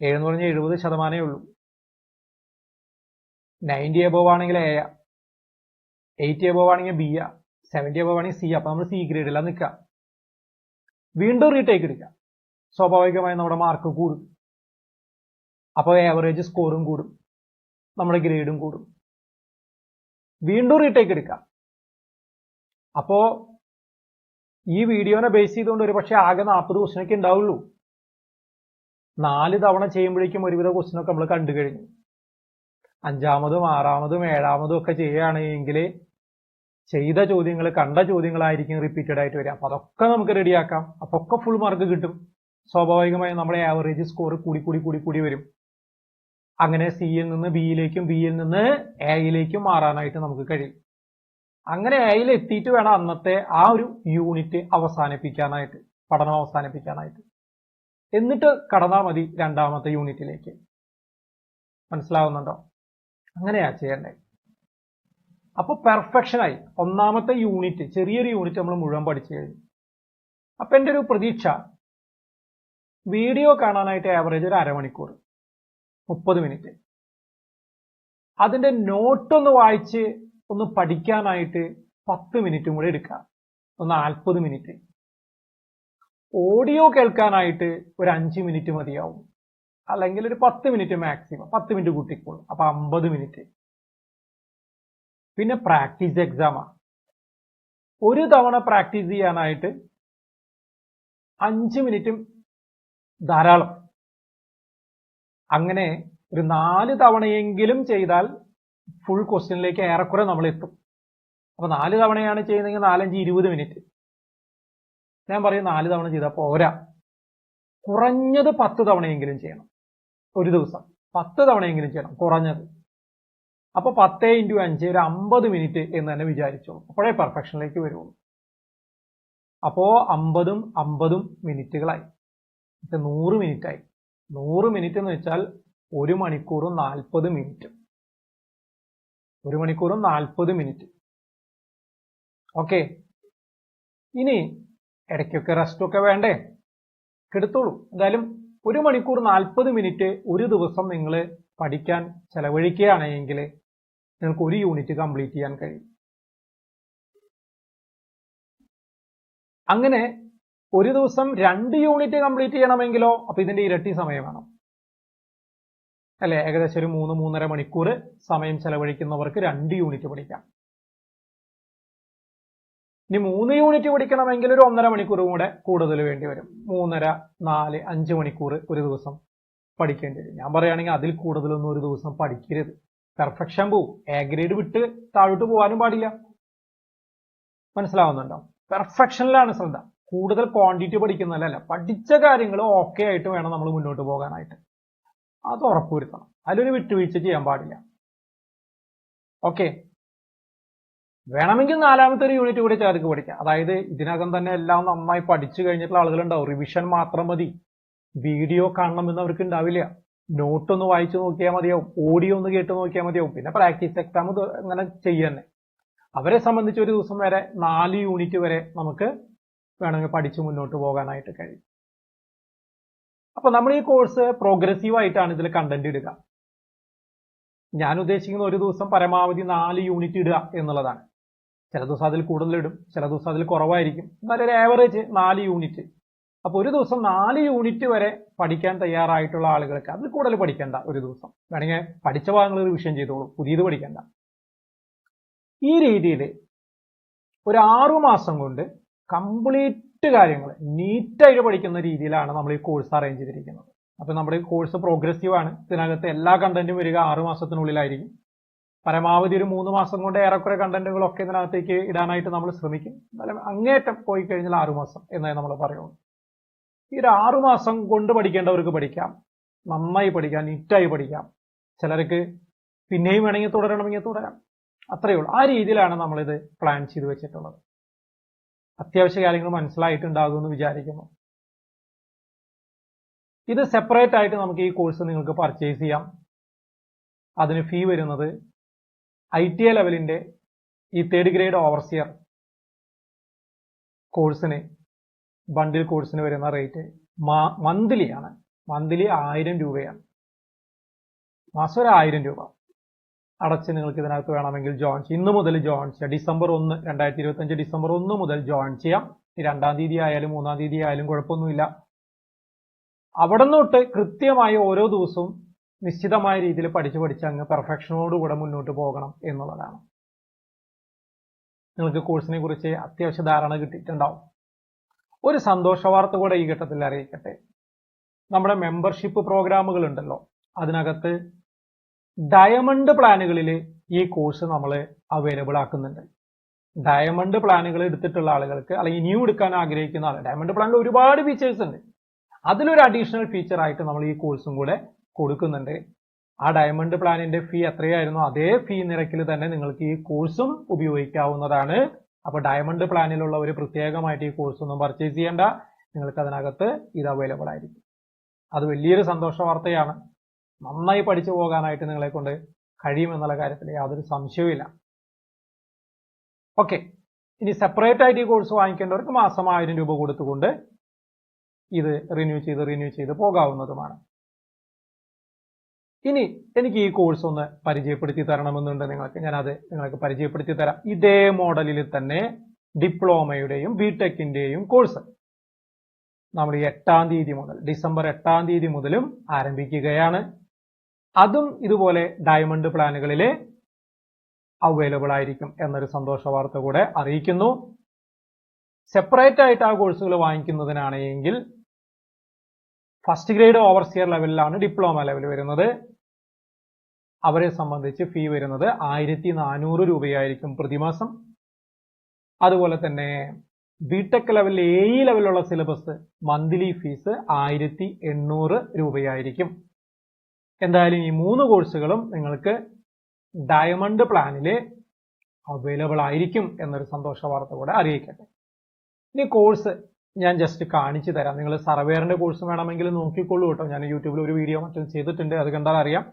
7 എന്ന് പറഞ്ഞാൽ 70% ഉള്ളൂ. 90 എബോവ് ആണെങ്കിൽ എ, 80 എബോവ് ആണെങ്കിൽ ബി, 70 എബോവ് ആണെങ്കിൽ സി. അപ്പൊ നമ്മൾ സി ഗ്രേഡിലാണ് നിൽക്കുക. വീണ്ടും റീടേക്ക് എടുക്കുക. സ്വാഭാവികമായി നമ്മുടെ മാർക്ക് കൂടും. അപ്പോൾ ആവറേജ് സ്കോറും കൂടും, നമ്മുടെ ഗ്രേഡും കൂടും. വീണ്ടും റീടേക്ക് എടുക്കുക. അപ്പോ ഈ വീഡിയോനെ ബേസ് ചെയ്തുകൊണ്ട് ഒരു പക്ഷെ ആകെ 40 ക്വസ്റ്റ്യനൊക്കെ ഉണ്ടാവുള്ളൂ. 4 തവണ ചെയ്യുമ്പോഴേക്കും ഒരുവിധ ക്വസ്റ്റ്യനൊക്കെ നമ്മൾ കണ്ടു കഴിഞ്ഞു. 5ാമതും 6ാമതും 7ാമതും ഒക്കെ ചെയ്യുകയാണെങ്കിൽ ചെയ്ത ചോദ്യങ്ങൾ, കണ്ട ചോദ്യങ്ങളായിരിക്കും റിപ്പീറ്റഡ് ആയിട്ട് വരിക. അപ്പൊ അതൊക്കെ നമുക്ക് റെഡിയാക്കാം. അപ്പൊ ഒക്കെ ഫുൾ മാർക്ക് കിട്ടും. സ്വാഭാവികമായും നമ്മുടെ ആവറേജ് സ്കോർ കൂടി വരും. അങ്ങനെ സിയിൽ നിന്ന് ബിയിലേക്കും, ബിയിൽ നിന്ന് എയിലേക്കും മാറാനായിട്ട് നമുക്ക് കഴിയും. അങ്ങനെ എയിൽ എത്തിയിട്ട് വേണം അന്നത്തെ ആ ഒരു യൂണിറ്റ് അവസാനിപ്പിക്കാനായിട്ട്, പഠനം അവസാനിപ്പിക്കാനായിട്ട്. എന്നിട്ട് കടന്നാൽ മതി 2ാമത്തെ യൂണിറ്റിലേക്ക്. മനസ്സിലാവുന്നുണ്ടോ? അങ്ങനെയാ ചെയ്യണ്ടേ. അപ്പൊ പെർഫെക്ഷനായി 1ാമത്തെ യൂണിറ്റ്, ചെറിയൊരു യൂണിറ്റ് നമ്മൾ മുഴുവൻ പഠിച്ചു കഴിഞ്ഞു. അപ്പൊ എൻ്റെ ഒരു പ്രതീക്ഷ, വീഡിയോ കാണാനായിട്ട് ആവറേജ് ഒരു അരമണിക്കൂർ, 30 മിനിറ്റ്. അതിന്റെ നോട്ടൊന്ന് വായിച്ച് ഒന്ന് പഠിക്കാനായിട്ട് 10 മിനിറ്റും കൂടെ എടുക്കുക, 40 മിനിറ്റ്. ഓഡിയോ കേൾക്കാനായിട്ട് ഒരു 5 മിനിറ്റ് മതിയാവും, അല്ലെങ്കിൽ ഒരു 10 മിനിറ്റ് മാക്സിമം, 10 മിനിറ്റ് കൂട്ടിക്കോളും. അപ്പൊ 50 മിനിറ്റ്. പിന്നെ പ്രാക്ടീസ് എക്സാമാണ്. ഒരു തവണ പ്രാക്ടീസ് ചെയ്യാനായിട്ട് 5 മിനിറ്റും ധാരാളം. അങ്ങനെ ഒരു 4 തവണയെങ്കിലും ചെയ്താൽ ഫുൾ ക്വസ്റ്റ്യനിലേക്ക് ഏറെക്കുറെ നമ്മൾ എത്തും. അപ്പൊ 4 തവണയാണ് ചെയ്യുന്നതെങ്കിൽ 4 5 20 മിനിറ്റ്. ഞാൻ പറയും 4 തവണ ചെയ്താൽ പോരാ, കുറഞ്ഞത് 10 തവണയെങ്കിലും ചെയ്യണം ഒരു ദിവസം. 10 തവണയെങ്കിലും ചെയ്യണം കുറഞ്ഞത്. അപ്പൊ 10 × 5 ഒരു 50 മിനിറ്റ് എന്ന് തന്നെ വിചാരിച്ചോളൂ. അപ്പോഴേ പെർഫെക്ഷനിലേക്ക് വരുള്ളൂ. അപ്പോ 50ഉം 50ഉം മിനിറ്റുകളായി, 100 മിനിറ്റ് ആയി. 100 മിനിറ്റ് എന്ന് വെച്ചാൽ 1 മണിക്കൂറും 40 മിനിറ്റ്. 1 മണിക്കൂറും 40 മിനിറ്റ്. ഓക്കെ, ഇനി ഇടയ്ക്കൊക്കെ റെസ്റ്റ് ഒക്കെ വേണ്ടേ? എടുത്തോളൂ. എന്തായാലും 1 മണിക്കൂർ 40 മിനിറ്റ് ഒരു ദിവസം നിങ്ങൾ പഠിക്കാൻ ചെലവഴിക്കുകയാണെങ്കിൽ നിങ്ങൾക്ക് ഒരു യൂണിറ്റ് കംപ്ലീറ്റ് ചെയ്യാൻ കഴിയും. അങ്ങനെ ഒരു ദിവസം 2 യൂണിറ്റ് കംപ്ലീറ്റ് ചെയ്യണമെങ്കിലോ അപ്പൊ ഇതിന്റെ ഇരട്ടി സമയം വേണം അല്ലെ? ഏകദേശം ഒരു 3-3.5 മണിക്കൂർ സമയം ചെലവഴിക്കുന്നവർക്ക് 2 യൂണിറ്റ് പഠിക്കാം. ഇനി 3 യൂണിറ്റ് പഠിക്കണമെങ്കിൽ ഒരു 1.5 മണിക്കൂർ കൂടെ കൂടുതൽ വേണ്ടി വരും. 3.5, 4, 5 മണിക്കൂർ ഒരു ദിവസം പഠിക്കേണ്ടി വരും. ഞാൻ പറയുകയാണെങ്കിൽ അതിൽ കൂടുതലൊന്നും ഒരു ദിവസം പഠിക്കരുത്. പെർഫെക്ഷൻ പോവും. എ ഗ്രേഡ് വിട്ട് താഴോട്ട് പോകാനും പാടില്ല. മനസ്സിലാവുന്നുണ്ടോ? പെർഫെക്ഷനിലാണ് ശ്രദ്ധ. കൂടുതൽ ക്വാണ്ടിറ്റി പഠിക്കുന്നതല്ല, പഠിച്ച കാര്യങ്ങൾ ഓക്കെ ആയിട്ട് വേണം നമ്മൾ മുന്നോട്ട് പോകാനായിട്ട്. അത് ഉറപ്പുവരുത്തണം. അതിലൊരു വിട്ടുവീഴ്ച ചെയ്യാൻ പാടില്ല. ഓക്കെ. വേണമെങ്കിൽ നാലാമത്തെ ഒരു യൂണിറ്റ് കൂടി ചേർക്ക് പഠിക്കാം. അതായത് ഇതിനകം തന്നെ എല്ലാം നന്നായി പഠിച്ചു കഴിഞ്ഞിട്ടുള്ള ആളുകളുണ്ടാവും. റിവിഷൻ മാത്രം മതി, വീഡിയോ കാണണമെന്ന് അവർക്ക് ഉണ്ടാവില്ല. നോട്ട് ഒന്ന് വായിച്ചു നോക്കിയാൽ മതിയാവും, ഓഡിയോ ഒന്ന് കേട്ട് നോക്കിയാൽ മതിയാവും, പിന്നെ പ്രാക്ടീസ് എക്സാം അങ്ങനെ ചെയ്യുന്നേ. അവരെ സംബന്ധിച്ച് ഒരു ദിവസം വരെ 4 യൂണിറ്റ് വരെ നമുക്ക് വേണമെങ്കിൽ പഠിച്ച് മുന്നോട്ട് പോകാനായിട്ട് കഴിയും. അപ്പൊ നമ്മൾ ഈ കോഴ്സ് പ്രോഗ്രസീവ് ആയിട്ടാണ് ഇതിൽ കണ്ടന്റ് ഇടുക. ഞാൻ ഉദ്ദേശിക്കുന്ന ഒരു ദിവസം പരമാവധി 4 യൂണിറ്റ് ഇടുക എന്നുള്ളതാണ്. ചില ദിവസം അതിൽ കൂടുതൽ ഇടും, ചില ദിവസം അതിൽ കുറവായിരിക്കും. എന്നാലും ഒരു ആവറേജ് 4 യൂണിറ്റ്. അപ്പൊ ഒരു ദിവസം 4 യൂണിറ്റ് വരെ പഠിക്കാൻ തയ്യാറായിട്ടുള്ള ആളുകൾക്ക്, അതിൽ കൂടുതൽ പഠിക്കണ്ട. ഒരു ദിവസം വേണമെങ്കിൽ പഠിച്ച ഭാഗങ്ങൾ റിവിഷൻ ചെയ്തോളൂ, പുതിയത് പഠിക്കണ്ട. ഈ രീതിയിൽ ഒരു 6 മാസം കൊണ്ട് കംപ്ലീറ്റ് കാര്യങ്ങൾ നീറ്റായിട്ട് പഠിക്കുന്ന രീതിയിലാണ് നമ്മൾ ഈ കോഴ്സ് അറേഞ്ച് ചെയ്തിരിക്കുന്നത്. അപ്പൊ നമ്മുടെ ഈ കോഴ്സ് പ്രോഗ്രസീവ് ആണ്. ഇതിനകത്ത് എല്ലാ കണ്ടന്റും വരിക 6 മാസത്തിനുള്ളിലായിരിക്കും. പരമാവധി ഒരു 3 മാസം കൊണ്ട് ഏറെക്കുറെ കണ്ടന്റുകളൊക്കെ ഇതിനകത്തേക്ക് ഇടാനായിട്ട് നമ്മൾ ശ്രമിക്കും. എന്നാലും അങ്ങേറ്റം പോയി കഴിഞ്ഞാൽ 6 മാസം എന്നേ നമ്മൾ പറയുള്ളൂ. ഈ ഒരു 6 മാസം കൊണ്ട് പഠിക്കേണ്ടവർക്ക് പഠിക്കാം, നന്നായി പഠിക്കാം, നീറ്റായി പഠിക്കാം. ചിലർക്ക് പിന്നെയും വേണമെങ്കിൽ തുടരണമെങ്കിൽ തുടരാം. അത്രയേ ഉള്ളൂ. ആ രീതിയിലാണ് നമ്മളിത് പ്ലാൻ ചെയ്ത് വെച്ചിട്ടുള്ളത്. അത്യാവശ്യ കാര്യങ്ങൾ മനസ്സിലായിട്ടുണ്ടാകുമെന്ന് വിചാരിക്കുന്നു. ഇത് സെപ്പറേറ്റ് ആയിട്ട് നമുക്ക് ഈ കോഴ്സ് നിങ്ങൾക്ക് പർച്ചേസ് ചെയ്യാം. അതിന് ഫീ വരുന്നത് ITA ലെവലിന്റെ ഈ 3rd ഗ്രേഡ് ഓവർസിയർ കോഴ്സിന്, ബണ്ടിൽ കോഴ്സിന് വരുന്ന റേറ്റ് മന്ത്ലി ആണ്. മന്ത്ലി 1000 രൂപയാണ്. മാസം ഒരു 1000 രൂപ അടച്ച് നിങ്ങൾക്ക് ഇതിനകത്ത് വേണമെങ്കിൽ ജോയിൻ ചെയ്യാം. ഇന്ന് മുതൽ ജോയിൻ ചെയ്യാം. ഡിസംബർ 1 2025 ഡിസംബർ 1 മുതൽ ജോയിൻ ചെയ്യാം. 2-ാം തീയതി ആയാലും 3-ാം തീയതി ആയാലും കുഴപ്പമൊന്നുമില്ല. അവിടെ തൊട്ട് കൃത്യമായി ഓരോ ദിവസവും നിശ്ചിതമായ രീതിയിൽ പഠിച്ച് അങ്ങ് പെർഫെക്ഷനോടുകൂടെ മുന്നോട്ട് പോകണം എന്നുള്ളതാണ്. നിങ്ങൾക്ക് കോഴ്സിനെ കുറിച്ച് അത്യാവശ്യ ധാരണ കിട്ടിയിട്ടുണ്ടാവും. ഒരു സന്തോഷ വാർത്ത കൂടെ ഈ ഘട്ടത്തിൽ അറിയിക്കട്ടെ. നമ്മുടെ മെമ്പർഷിപ്പ് പ്രോഗ്രാമുകൾ ഉണ്ടല്ലോ, അതിനകത്ത് ഡയമണ്ട് പ്ലാനുകളിൽ ഈ കോഴ്സ് നമ്മൾ അവൈലബിൾ ആക്കുന്നുണ്ട്. ഡയമണ്ട് പ്ലാനുകൾ എടുത്തിട്ടുള്ള ആളുകൾക്ക്, അല്ലെങ്കിൽ ഇനിയും എടുക്കാൻ ആഗ്രഹിക്കുന്ന ആൾ, ഡയമണ്ട് പ്ലാനിൽ ഒരുപാട് ഫീച്ചേഴ്സ് ഉണ്ട്. അതിലൊരു അഡീഷണൽ ഫീച്ചർ ആയിട്ട് നമ്മൾ ഈ കോഴ്സും കൂടെ കൊടുക്കുന്നുണ്ട്. ആ ഡയമണ്ട് പ്ലാനിന്റെ ഫീ എത്രയായിരുന്നു അതേ ഫീ നിരക്കിൽ തന്നെ നിങ്ങൾക്ക് ഈ കോഴ്സും ഉപയോഗിക്കാവുന്നതാണ്. അപ്പൊ ഡയമണ്ട് പ്ലാനിലുള്ള ഒരു പ്രത്യേകമായിട്ട് ഈ കോഴ്സ് ഒന്നും പർച്ചേസ് ചെയ്യേണ്ട, നിങ്ങൾക്ക് അതിനകത്ത് ഇത് അവൈലബിൾ ആയിരിക്കും. അത് വലിയൊരു സന്തോഷ വാർത്തയാണ്. നന്നായി പഠിച്ചു പോകാനായിട്ട് നിങ്ങളെ കൊണ്ട് കഴിയുമെന്നുള്ള കാര്യത്തിൽ യാതൊരു സംശയവുമില്ല. ഓക്കെ, ഇനി സെപ്പറേറ്റ് ആയിട്ട് ഈ കോഴ്സ് വാങ്ങിക്കേണ്ടവർക്ക് മാസം 1000 രൂപ കൊടുത്തുകൊണ്ട് ഇത് റിന്യൂ ചെയ്ത് പോകാവുന്നതുമാണ്. ഇനി എനിക്ക് ഈ കോഴ്സ് ഒന്ന് പരിചയപ്പെടുത്തി തരണമെന്നുണ്ട് നിങ്ങൾക്ക്. ഞാനത് നിങ്ങൾക്ക് പരിചയപ്പെടുത്തി തരാം. ഇതേ മോഡലിൽ തന്നെ ഡിപ്ലോമയുടെയും ബിടെക്കിന്റെയും കോഴ്സ് നമ്മൾ 8-ാം തീയതി മുതൽ, ഡിസംബർ 8-ാം തീയതി മുതലും ആരംഭിക്കുകയാണ്. അതും ഇതുപോലെ ഡയമണ്ട് പ്ലാനുകളിൽ അവൈലബിൾ ആയിരിക്കും എന്നൊരു സന്തോഷ വാർത്ത കൂടെ അറിയിക്കുന്നു. സെപ്പറേറ്റ് ആയിട്ട് ആ കോഴ്സുകൾ വാങ്ങിക്കുന്നതിനാണെങ്കിൽ ഫസ്റ്റ് ഗ്രേഡ് ഓവർസിയർ ലെവലിലാണ് ഡിപ്ലോമ ലെവൽ വരുന്നത്. അവരെ സംബന്ധിച്ച് ഫീ വരുന്നത് 1400 രൂപയായിരിക്കും പ്രതിമാസം. അതുപോലെ തന്നെ ബിടെക് ലെവലിൽ AE ലെവലിലുള്ള സിലബസ് മന്ത്ലി ഫീസ് 1800 രൂപയായിരിക്കും. എന്തായാലും ഈ 3 കോഴ്സുകളും നിങ്ങൾക്ക് ഡയമണ്ട് പ്ലാനില് അവൈലബിൾ ആയിരിക്കും എന്നൊരു സന്തോഷ വാർത്ത കൂടെ അറിയിക്കട്ടെ. ഇനി കോഴ്സ് ഞാൻ ജസ്റ്റ് കാണിച്ചു തരാം. നിങ്ങൾ സർവേയറിന്റെ കോഴ്സ് വേണമെങ്കിൽ നോക്കിക്കൊള്ളൂ കേട്ടോ. ഞാൻ യൂട്യൂബിൽ ഒരു വീഡിയോ മറ്റും ചെയ്തിട്ടുണ്ട്, അത് കണ്ടാൽ അറിയാം.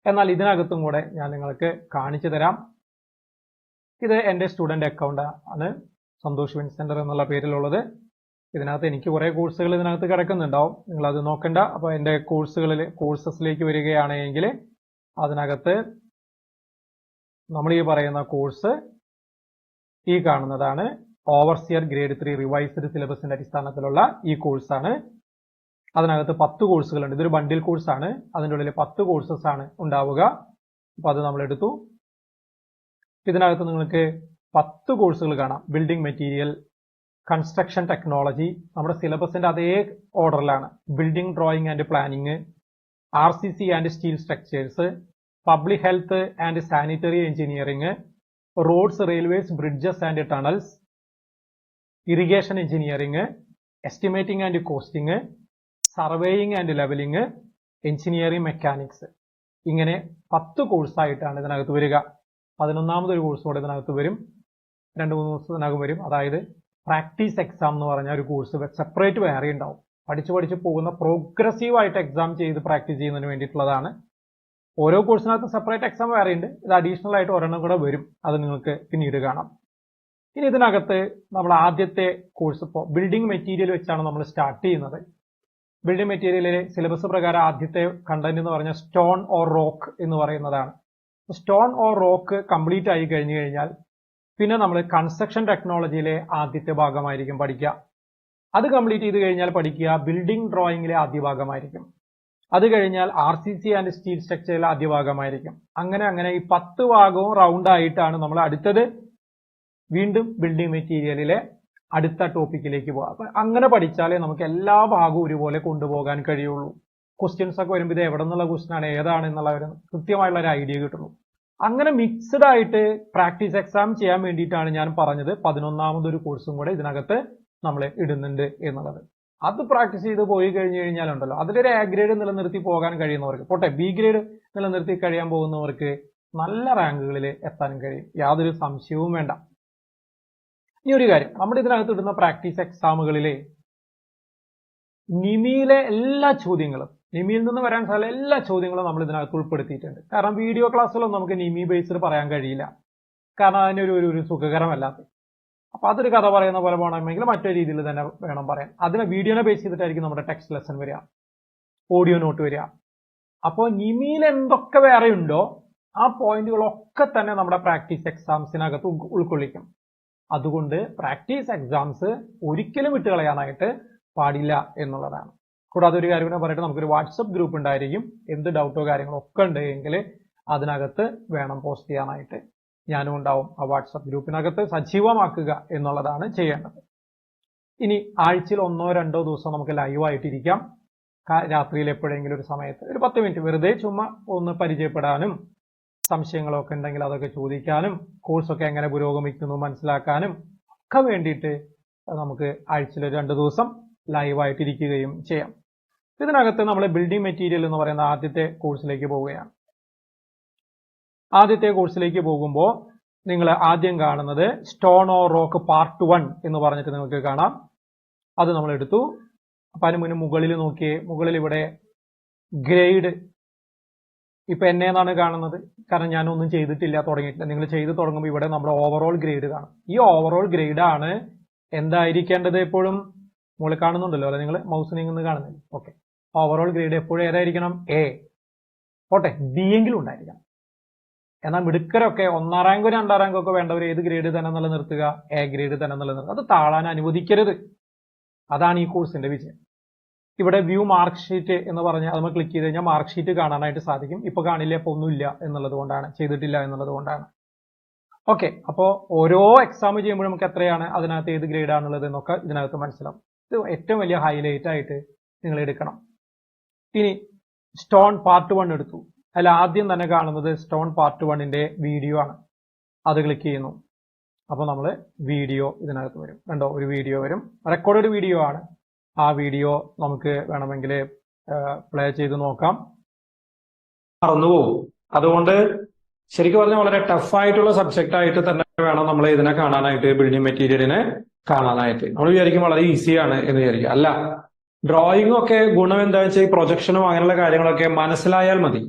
എന്നാൽ ഇതിനകത്തും കൂടെ ഞാൻ നിങ്ങൾക്ക് കാണിച്ചു തരാം. ഇത് എന്റെ സ്റ്റുഡന്റ് അക്കൗണ്ട് ആണ്, സന്തോഷ് വിൻ സെന്റർ എന്നുള്ള പേരിലുള്ളത്. ഇതിനകത്ത് എനിക്ക് കുറെ കോഴ്സുകൾ ഇതിനകത്ത് കിടക്കുന്നുണ്ടാവും, നിങ്ങൾ അത് നോക്കണ്ട. അപ്പൊ എന്റെ കോഴ്സസിലേക്ക് വരികയാണെങ്കിൽ അതിനകത്ത് നമ്മൾ ഈ പറയുന്ന കോഴ്സ് ഈ കാണുന്നതാണ്. ഓവർസിയർ ഗ്രേഡ് 3 റിവൈസ്ഡ് സിലബസിന്റെ അടിസ്ഥാനത്തിലുള്ള ഈ കോഴ്സാണ്. അതിനകത്ത് 10 കോഴ്സുകളുണ്ട്. ഇതൊരു ബണ്ടിൽ കോഴ്സാണ്. അതിൻ്റെ ഉള്ളിൽ 10 കോഴ്സസ് ആണ് ഉണ്ടാവുക. അപ്പൊ അത് നമ്മൾ എടുത്തു. ഇതിനകത്ത് നിങ്ങൾക്ക് 10 കോഴ്സുകൾ കാണാം. ബിൽഡിംഗ് മെറ്റീരിയൽ, കൺസ്ട്രക്ഷൻ ടെക്നോളജി, നമ്മുടെ സിലബസിന്റെ അതേ ഓർഡറിലാണ്. Building drawing and planning, RCC and steel structures, public health and sanitary engineering, roads, railways, bridges and tunnels, irrigation engineering, estimating and costing, surveying and levelling, engineering mechanics. ഇങ്ങനെ 10 കോഴ്സായിട്ടാണ് ഇതിനകത്ത് വരിക. 11ാമതൊരു course കൂടെ ഇതിനകത്ത് വരും. 2-3 ദിവസത്തിനകം വരും. അതായത് പ്രാക്ടീസ് എക്സാം എന്ന് പറഞ്ഞ ഒരു കോഴ്സ് സെപ്പറേറ്റ് വേറെ ഉണ്ടാവും. പഠിച്ച് പോകുന്ന പ്രോഗ്രസീവ് ആയിട്ട് എക്സാം ചെയ്ത് പ്രാക്ടീസ് ചെയ്യുന്നതിന് വേണ്ടിയിട്ടുള്ളതാണ്. ഓരോ കോഴ്സിനകത്ത് സെപ്പറേറ്റ് എക്സാം വേറെ ഉണ്ട്. ഇത് അഡീഷണൽ ആയിട്ട് ഒരെണ്ണം കൂടെ വരും. അത് നിങ്ങൾക്ക് പിന്നീട് കാണാം. ഇനി ഇതിനകത്ത് നമ്മൾ ആദ്യത്തെ കോഴ്സ് ഇപ്പോൾ ബിൽഡിംഗ് മെറ്റീരിയൽ വെച്ചാണ് നമ്മൾ സ്റ്റാർട്ട് ചെയ്യുന്നത്. ബിൽഡിംഗ് മെറ്റീരിയലിലെ സിലബസ് പ്രകാരം ആദ്യത്തെ കണ്ടന്റ് എന്ന് പറഞ്ഞാൽ സ്റ്റോൺ ഓർ റോക്ക് എന്ന് പറയുന്നതാണ്. സ്റ്റോൺ ഓർ റോക്ക് കംപ്ലീറ്റ് ആയി കഴിഞ്ഞു കഴിഞ്ഞാൽ പിന്നെ നമ്മൾ കൺസ്ട്രക്ഷൻ ടെക്നോളജിയിലെ ആദ്യത്തെ ഭാഗമായിരിക്കും പഠിക്കുക. അത് കംപ്ലീറ്റ് ചെയ്ത് കഴിഞ്ഞാൽ പഠിക്കുക ബിൽഡിംഗ് ഡ്രോയിങ്ങിലെ ആദ്യ ഭാഗമായിരിക്കും. അത് കഴിഞ്ഞാൽ RCC ആൻഡ് സ്റ്റീൽ സ്ട്രക്ചറിലെ ആദ്യ ഭാഗമായിരിക്കും. അങ്ങനെ ഈ 10 ഭാഗവും റൗണ്ട് ആയിട്ടാണ് നമ്മൾ അടുത്തത് വീണ്ടും ബിൽഡിംഗ് മെറ്റീരിയലിലെ അടുത്ത ടോപ്പിക്കിലേക്ക് പോകാം. അപ്പൊ അങ്ങനെ പഠിച്ചാലേ നമുക്ക് എല്ലാ ഭാഗവും ഒരുപോലെ കൊണ്ടുപോകാൻ കഴിയുള്ളൂ. ക്വസ്റ്റ്യൻസ് ഒക്കെ വരുമ്പോൾ ഇത് എവിടെ നിന്നുള്ള ക്വസ്റ്റ്യൻ ആണ്, ഏതാണ് എന്നുള്ള ഒരു കൃത്യമായുള്ള ഒരു ഐഡിയ കിട്ടുള്ളൂ. അങ്ങനെ മിക്സ്ഡ് ആയിട്ട് പ്രാക്ടീസ് എക്സാം ചെയ്യാൻ വേണ്ടിയിട്ടാണ് ഞാൻ പറഞ്ഞത് 11ാമതൊരു കോഴ്സും കൂടെ ഇതിനകത്ത് നമ്മൾ ഇടുന്നുണ്ട് എന്നുള്ളത്. അത് പ്രാക്ടീസ് ചെയ്ത് പോയി കഴിഞ്ഞു കഴിഞ്ഞാലുണ്ടല്ലോ അതിലൊരു A ഗ്രേഡ് നിലനിർത്തി പോകാൻ കഴിയുന്നവർക്ക്, പോട്ടെ B ഗ്രേഡ് നിലനിർത്തി കഴിയാൻ പോകുന്നവർക്ക് നല്ല റാങ്കുകളിൽ എത്താനും കഴിയും. യാതൊരു സംശയവും വേണ്ട. ഇനി ഒരു കാര്യം, നമ്മുടെ ഇതിനകത്ത് ഇടുന്ന പ്രാക്ടീസ് എക്സാമുകളിലെ നിമിയിലെ എല്ലാ ചോദ്യങ്ങളും, നിമിയിൽ നിന്ന് വരാൻ സാധ്യത എല്ലാ ചോദ്യങ്ങളും നമ്മൾ ഇതിനകത്ത് ഉൾപ്പെടുത്തിയിട്ടുണ്ട്. കാരണം വീഡിയോ ക്ലാസ്സുകളൊന്നും നമുക്ക് നിമി ബേസ്ഡ് പറയാൻ കഴിയില്ല. കാരണം അതിനൊരു സുഖകരമല്ലാത്ത. അപ്പൊ അതൊരു കഥ പറയുന്ന പോലെ പോകണമെങ്കിൽ മറ്റൊരു രീതിയിൽ തന്നെ വേണം പറയാൻ. അതിനെ വീഡിയോനെ ബേസ് ചെയ്തിട്ടായിരിക്കും നമ്മുടെ ടെക്സ്റ്റ് ലെസൺ വരിക, ഓഡിയോ നോട്ട് വരിക. അപ്പോൾ നിമിയിൽ എന്തൊക്കെ വേറെ ഉണ്ടോ ആ പോയിന്റുകളൊക്കെ തന്നെ നമ്മുടെ പ്രാക്ടീസ് എക്സാംസിനകത്ത് ഉൾക്കൊള്ളിക്കും. അതുകൊണ്ട് പ്രാക്ടീസ് എക്സാംസ് ഒരിക്കലും വിട്ടുകളയാനായിട്ട് പാടില്ല എന്നുള്ളതാണ്. കൂടാതെ ഒരു കാര്യം കൂടെ പറയട്ടെ, നമുക്കൊരു വാട്സപ്പ് ഗ്രൂപ്പ് ഉണ്ടായിരിക്കും. എന്ത് ഡൗട്ടോ കാര്യങ്ങളോ ഒക്കെ ഉണ്ടെങ്കിൽ അതിനകത്ത് വേണം പോസ്റ്റ് ചെയ്യാനായിട്ട്. ഞാനും ഉണ്ടാവും. ആ വാട്സപ്പ് ഗ്രൂപ്പിനകത്ത് സജീവമാക്കുക എന്നുള്ളതാണ് ചെയ്യേണ്ടത്. ഇനി ആഴ്ചയിൽ 1-2 ദിവസം നമുക്ക് ലൈവായിട്ടിരിക്കാം. രാത്രിയിൽ എപ്പോഴെങ്കിലും ഒരു സമയത്ത് ഒരു 10 മിനിറ്റ് വെറുതെ ചുമ്മാ ഒന്ന് പരിചയപ്പെടാനും സംശയങ്ങളൊക്കെ ഉണ്ടെങ്കിൽ അതൊക്കെ ചോദിക്കാനും കോഴ്സൊക്കെ എങ്ങനെ പുരോഗമിക്കുന്നു മനസ്സിലാക്കാനും ഒക്കെ വേണ്ടിയിട്ട് നമുക്ക് ആഴ്ചയിൽ 2 ദിവസം ലൈവായിട്ടിരിക്കുകയും ചെയ്യാം. ഇതിനകത്ത് നമ്മൾ ബിൽഡിംഗ് മെറ്റീരിയൽ എന്ന് പറയുന്ന ആദ്യത്തെ കോഴ്സിലേക്ക് പോവുകയാണ്. ആദ്യത്തെ കോഴ്സിലേക്ക് പോകുമ്പോൾ നിങ്ങൾ ആദ്യം കാണുന്നത് സ്റ്റോൺ ഓർ റോക്ക് പാർട്ട് 1 എന്ന് പറഞ്ഞിട്ട് നിങ്ങൾക്ക് കാണാം. അത് നമ്മൾ എടുത്തു. അപ്പൊ അതിന് മുന്നേ മുകളിൽ നോക്കിയേ, മുകളിൽ ഇവിടെ ഗ്രേഡ് ഇപ്പൊ എന്നെ എന്നാണ് കാണുന്നത്. കാരണം ഞാനൊന്നും ചെയ്തിട്ടില്ല, തുടങ്ങിയിട്ടില്ല. നിങ്ങൾ ചെയ്ത് തുടങ്ങുമ്പോൾ ഇവിടെ നമ്മുടെ ഓവറോൾ ഗ്രേഡ് കാണും. ഈ ഓവറോൾ ഗ്രേഡ് ആണ് എന്തായിരിക്കേണ്ടത് എപ്പോഴും. മുകളിൽ കാണുന്നുണ്ടല്ലോ അല്ലെ, നിങ്ങൾ മൗസ് നീങ്ങുന്നത് കാണുന്നില്ല. ഓക്കെ, ഓവറോൾ ഗ്രേഡ് എപ്പോഴും ഏതായിരിക്കണം? A. ഓട്ടെ, B എങ്കിലും ഉണ്ടായിരിക്കണം. എന്നാൽ മിടുക്കരൊക്കെ 1ാം റാങ്കോ 2ാം റാങ്കോ ഒക്കെ വേണ്ടവർ ഏത് ഗ്രേഡ് തന്നെ നിലനിർത്തുക? A ഗ്രേഡ് തന്നെ നിലനിർത്തുക. അത് താഴാൻ അനുവദിക്കരുത്. അതാണ് ഈ കോഴ്സിന്റെ വിജയം. ഇവിടെ വ്യൂ മാർക്ക് ഷീറ്റ് എന്ന് പറഞ്ഞാൽ അത് ക്ലിക്ക് ചെയ്ത് കഴിഞ്ഞാൽ മാർക്ക് ഷീറ്റ് കാണാനായിട്ട് സാധിക്കും. ഇപ്പൊ കാണില്ല, ഇപ്പൊ ഒന്നുമില്ല എന്നുള്ളത് കൊണ്ടാണ്, ചെയ്തിട്ടില്ല എന്നുള്ളത് കൊണ്ടാണ്. ഓക്കെ, അപ്പോ ഓരോ എക്സാം ചെയ്യുമ്പോഴും നമുക്ക് എത്രയാണ്, അതിനകത്ത് ഏത് ഗ്രേഡ് ആണുള്ളത് എന്നൊക്കെ ഇതിനകത്ത് മനസ്സിലാവും. ഇത് ഏറ്റവും വലിയ ഹൈലൈറ്റ് ആയിട്ട് നിങ്ങൾ എടുക്കണം. ഇനി സ്റ്റോൺ പാർട്ട് 1 എടുത്തു. അതിൽ ആദ്യം തന്നെ കാണുന്നത് സ്റ്റോൺ പാർട്ട് 1ന്റെ വീഡിയോ ആണ്. അത് ക്ലിക്ക് ചെയ്യുന്നു. അപ്പൊ നമ്മൾ വീഡിയോ ഇതിനകത്ത് വരും. കണ്ടോ, ഒരു വീഡിയോ വരും. റെക്കോർഡഡ് വീഡിയോ ആണ്. ആ വീഡിയോ നമുക്ക് വേണമെങ്കിൽ പ്ലേ ചെയ്ത് നോക്കാം. മറന്നുപോകും. അതുകൊണ്ട് ശരിക്കും പറഞ്ഞാൽ വളരെ ടഫായിട്ടുള്ള സബ്ജക്റ്റ് ആയിട്ട് തന്നെ വേണം നമ്മൾ ഇതിനെ കാണാനായിട്ട്, ബിൽഡിംഗ് മെറ്റീരിയലിനെ കാണാനായിട്ട്. നമ്മൾ വിചാരിക്കും വളരെ ഈസിയാണ് എന്ന് വിചാരിക്കും. അല്ല, ഡ്രോയിങ് ഒക്കെ ഗുണം എന്താ വെച്ചാൽ ഈ പ്രൊജക്ഷനും അങ്ങനെയുള്ള കാര്യങ്ങളൊക്കെ മനസ്സിലായാൽ മതി.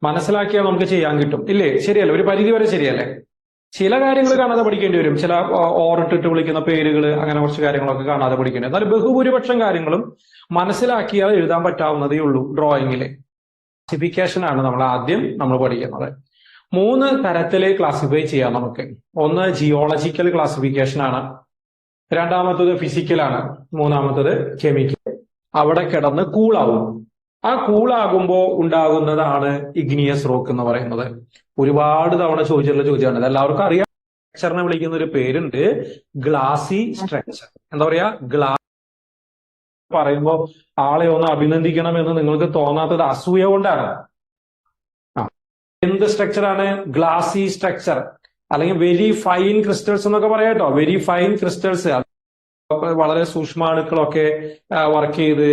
മനസ്സിലാക്കിയാൽ നമുക്ക് ചെയ്യാൻ കിട്ടും. ഇല്ലേ? ശരിയല്ലേ? ഒരു പരിധി വരെ ശരിയല്ലേ? ചില കാര്യങ്ങൾ കാണാതെ പഠിക്കേണ്ടി വരും. ചില ഓറിട്ടിട്ട് വിളിക്കുന്ന പേരുകൾ, അങ്ങനെ കുറച്ച് കാര്യങ്ങളൊക്കെ കാണാതെ പഠിക്കേണ്ടി വരും. എന്നാൽ ബഹുഭൂരിപക്ഷം കാര്യങ്ങളും മനസ്സിലാക്കിയാൽ എഴുതാൻ പറ്റാവുന്നതേ ഉള്ളൂ. ഡ്രോയിങ്ങിലെ ക്ലാസിഫിക്കേഷൻ ആണ് നമ്മൾ പഠിക്കുന്നത്. 3 തരത്തിൽ ക്ലാസിഫൈ ചെയ്യാം നമുക്ക്. ഒന്ന് ജിയോളജിക്കൽ ക്ലാസിഫിക്കേഷൻ ആണ്, രണ്ടാമത്തത് ഫിസിക്കലാണ്, മൂന്നാമത്തത് കെമിക്കൽ. അവിടെ കിടന്ന് കൂളാവും. ആ കൂളാകുമ്പോൾ ഉണ്ടാകുന്നതാണ് ഇഗ്നിയസ് റോക്ക് എന്ന് പറയുന്നത്. ഒരുപാട് തവണ ചോദിച്ചിട്ടുള്ള ചോദ്യമാണ്. ഇത് എല്ലാവർക്കും അറിയാം. സ്ട്രക്ചറിനെ വിളിക്കുന്ന ഒരു പേരുണ്ട്, ഗ്ലാസി സ്ട്രക്ചർ. എന്താ പറയാ? ഗ്ലാസ് പറയുമ്പോൾ ആളെ ഒന്ന് അഭിനന്ദിക്കണം എന്ന് നിങ്ങൾക്ക് തോന്നാത്തത് അസൂയ കൊണ്ടാണ്. എന്ത് സ്ട്രക്ചറാണ്? ഗ്ലാസി സ്ട്രക്ചർ, അല്ലെങ്കിൽ വെരി ഫൈൻ ക്രിസ്റ്റൽസ് എന്നൊക്കെ പറയാം കേട്ടോ. വെരി ഫൈൻ ക്രിസ്റ്റൽസ്, വളരെ സൂക്ഷ്മാണുക്കളൊക്കെ വർക്ക് ചെയ്ത്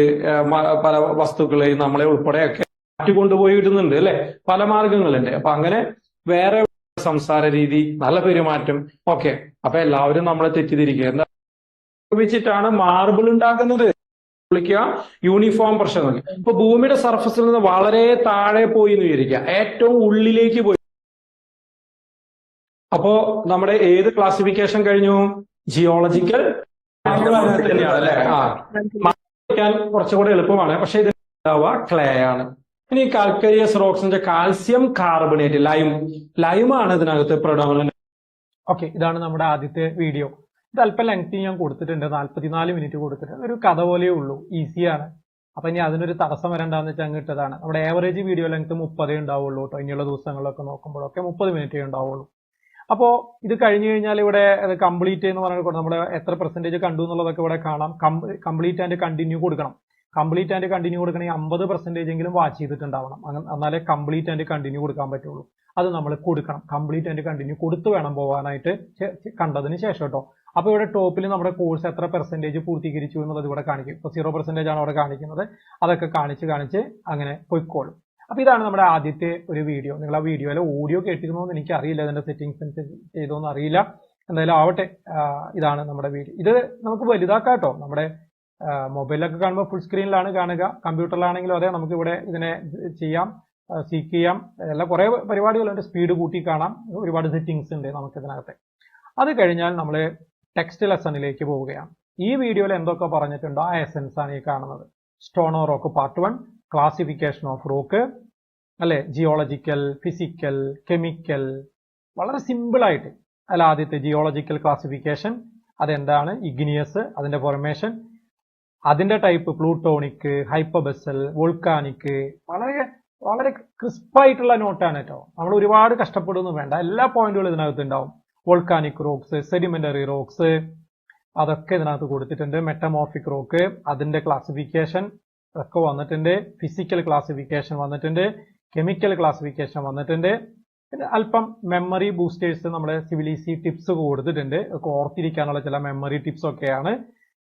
പല വസ്തുക്കളെയും നമ്മളെ ഉൾപ്പെടെയൊക്കെ കൊണ്ടുപോയി ഇടുന്നുണ്ട് അല്ലെ? പല മാർഗങ്ങളുണ്ട്. അപ്പൊ അങ്ങനെ വേറെ സംസാര രീതി, നല്ല പെരുമാറ്റം. ഓക്കെ, അപ്പൊ എല്ലാവരും നമ്മളെ തെറ്റിദ്ധരിക്കുക. എന്താ ഉപയോഗിച്ചിട്ടാണ് മാർബിൾ ഉണ്ടാക്കുന്നത്? വിളിക്കുക യൂണിഫോം പ്രഷർ നോക്കി. ഇപ്പൊ ഭൂമിയുടെ സർഫസിൽ നിന്ന് വളരെ താഴെ പോയി എന്ന് വിചാരിക്കുക, ഏറ്റവും ഉള്ളിലേക്ക് പോയി. അപ്പോ നമ്മുടെ ഏത് ക്ലാസിഫിക്കേഷൻ കഴിഞ്ഞു? ജിയോളജിക്കൽ തന്നെയാണ് അല്ലെ? കുറച്ചുകൂടെ എളുപ്പമാണ്. പക്ഷെ ഇത് ക്ലേ ആണ്. ഇനി കാൽക്കരിയസ് റോക്സിന്റെ കാൽസ്യം കാർബണേറ്റ്, ലൈമാണ് ഇതിനകത്ത് പ്രൊഡോമിനന്റ്. ഓക്കെ, ഇതാണ് നമ്മുടെ ആദ്യത്തെ വീഡിയോ. ഇത് അല്പം ലെങ്തി ഞാൻ കൊടുത്തിട്ടുണ്ട്, 44 മിനിറ്റ് കൊടുത്തിട്ടുണ്ട്. ഒരു കഥ പോലെയേ ഉള്ളൂ, ഈസിയാണ്. അപ്പൊ ഇനി അതിനൊരു തടസ്സം വരണ്ടാന്ന് വെച്ചാൽ അങ്ങ് ഇട്ടതാണ്. നമ്മുടെ ആവറേജ് വീഡിയോ ലെങ്ത് 30 ഉണ്ടാവുള്ളൂ കേട്ടോ. ഇനിയുള്ള ദിവസങ്ങളിലൊക്കെ നോക്കുമ്പോഴൊക്കെ 30 മിനിറ്റേ ഉണ്ടാവുള്ളൂ. അപ്പോ ഇത് കഴിഞ്ഞു കഴിഞ്ഞാൽ ഇവിടെ കംപ്ലീറ്റ് എന്ന് പറഞ്ഞാൽ നമ്മുടെ എത്ര പെർസെന്റേജ് കണ്ടു എന്നുള്ളതൊക്കെ ഇവിടെ കാണാം. കംപ്ലീറ്റ് ആൻഡ് കണ്ടിന്യൂ കൊടുക്കണം. കംപ്ലീറ്റ് ആൻഡ് കണ്ടിന്യൂ കൊടുക്കണമെങ്കിൽ 50% എങ്കിലും വാച്ച് ചെയ്തിട്ടുണ്ടാവണം. എന്നാലേ കംപ്ലീറ്റ് ആൻഡ് കണ്ടിന്യൂ കൊടുക്കാൻ പറ്റുള്ളൂ. അത് നമ്മൾ കൊടുക്കണം. കംപ്ലീറ്റ് ആൻഡ് കണ്ടിന്യൂ കൊടുത്തു വേണം പോകാനായിട്ട്, കണ്ടതിന് ശേഷം കേട്ടോ. അപ്പൊ ഇവിടെ ടോപ്പിൽ നമ്മുടെ കോഴ്സ് എത്ര പെർസെന്റേജ് പൂർത്തീകരിച്ചു എന്നുള്ളത് ഇവിടെ കാണിക്കും. ഇപ്പൊ 0% ആണ് അവിടെ കാണിക്കുന്നത്. അതൊക്കെ കാണിച്ച് അങ്ങനെ പൊയ്ക്കോളും. അപ്പൊ ഇതാണ് നമ്മുടെ ആദ്യത്തെ ഒരു വീഡിയോ. നിങ്ങൾ ആ വീഡിയോയിലെ ഓഡിയോ കേട്ടിരുന്നോ എന്ന് എനിക്ക് അറിയില്ല, അതിന്റെ സെറ്റിംഗ്സ് ചെയ്തോന്ന് അറിയില്ല. എന്തായാലും ആവട്ടെ, ഇതാണ് നമ്മുടെ വീഡിയോ. ഇത് നമുക്ക് വലുതാക്കാം കേട്ടോ. നമ്മുടെ മൊബൈലിലൊക്കെ കാണുമ്പോൾ ഫുൾ സ്ക്രീനിലാണ് കാണുക, കമ്പ്യൂട്ടറിലാണെങ്കിലും അതെ. നമുക്ക് ഇവിടെ ഇതിനെ ചെയ്യാം, സീക്ക് ചെയ്യാം, എല്ലാം കുറെ പരിപാടികളുണ്ട്. സ്പീഡ് കൂട്ടി കാണാം, ഒരുപാട് സെറ്റിംഗ്സ് ഉണ്ട് നമുക്ക് ഇതിനകത്ത്. അത് കഴിഞ്ഞാൽ നമ്മൾ ടെക്സ്റ്റ് ലെസണിലേക്ക് പോവുകയാണ്. ഈ വീഡിയോയിൽ എന്തൊക്കെ പറഞ്ഞിട്ടുണ്ടോ ആ എസൻസ് ആണ് ഈ കാണുന്നത്. സ്റ്റോണോ rock part 1, classification of rock അല്ലെ, ജിയോളജിക്കൽ, ഫിസിക്കൽ, കെമിക്കൽ, വളരെ സിമ്പിൾ ആയിട്ട്. അല്ല, ആദ്യത്തെ ജിയോളജിക്കൽ ക്ലാസിഫിക്കേഷൻ, അതെന്താണ്, ഇഗ്നിയസ്, അതിന്റെ ഫോർമേഷൻ, അതിന്റെ ടൈപ്പ്, പ്ലൂട്ടോണിക്, ഹൈപ്പബസൽ, വോൾക്കാനിക്. വളരെ വളരെ ക്രിസ്പായിട്ടുള്ള നോട്ടാണ് കേട്ടോ. നമ്മൾ ഒരുപാട് കഷ്ടപ്പെടുന്നു വേണ്ട, എല്ലാ പോയിന്റുകളും ഇതിനകത്ത് ഉണ്ടാവും. വോൾക്കാനിക് റോക്സ്, സെഡിമെന്ററി റോക്സ്, അതൊക്കെ ഇതിനകത്ത് കൊടുത്തിട്ടുണ്ട്. മെറ്റമോർഫിക് റോക്ക്, അതിന്റെ ക്ലാസിഫിക്കേഷൻ ഒക്കെ വന്നിട്ടുണ്ട്. ഫിസിക്കൽ ക്ലാസിഫിക്കേഷൻ വന്നിട്ടുണ്ട്. കെമിക്കൽ ക്ലാസിഫിക്കേഷൻ വന്നിട്ടുണ്ട്. പിന്നെ അല്പം മെമ്മറി ബൂസ്റ്റേഴ്സ്, നമ്മുടെ സിവിലിസി ടിപ്സ് കൊടുത്തിട്ടുണ്ട്. ഓർത്തിരിക്കാനുള്ള ചില മെമ്മറി ടിപ്സ് ഒക്കെയാണ്.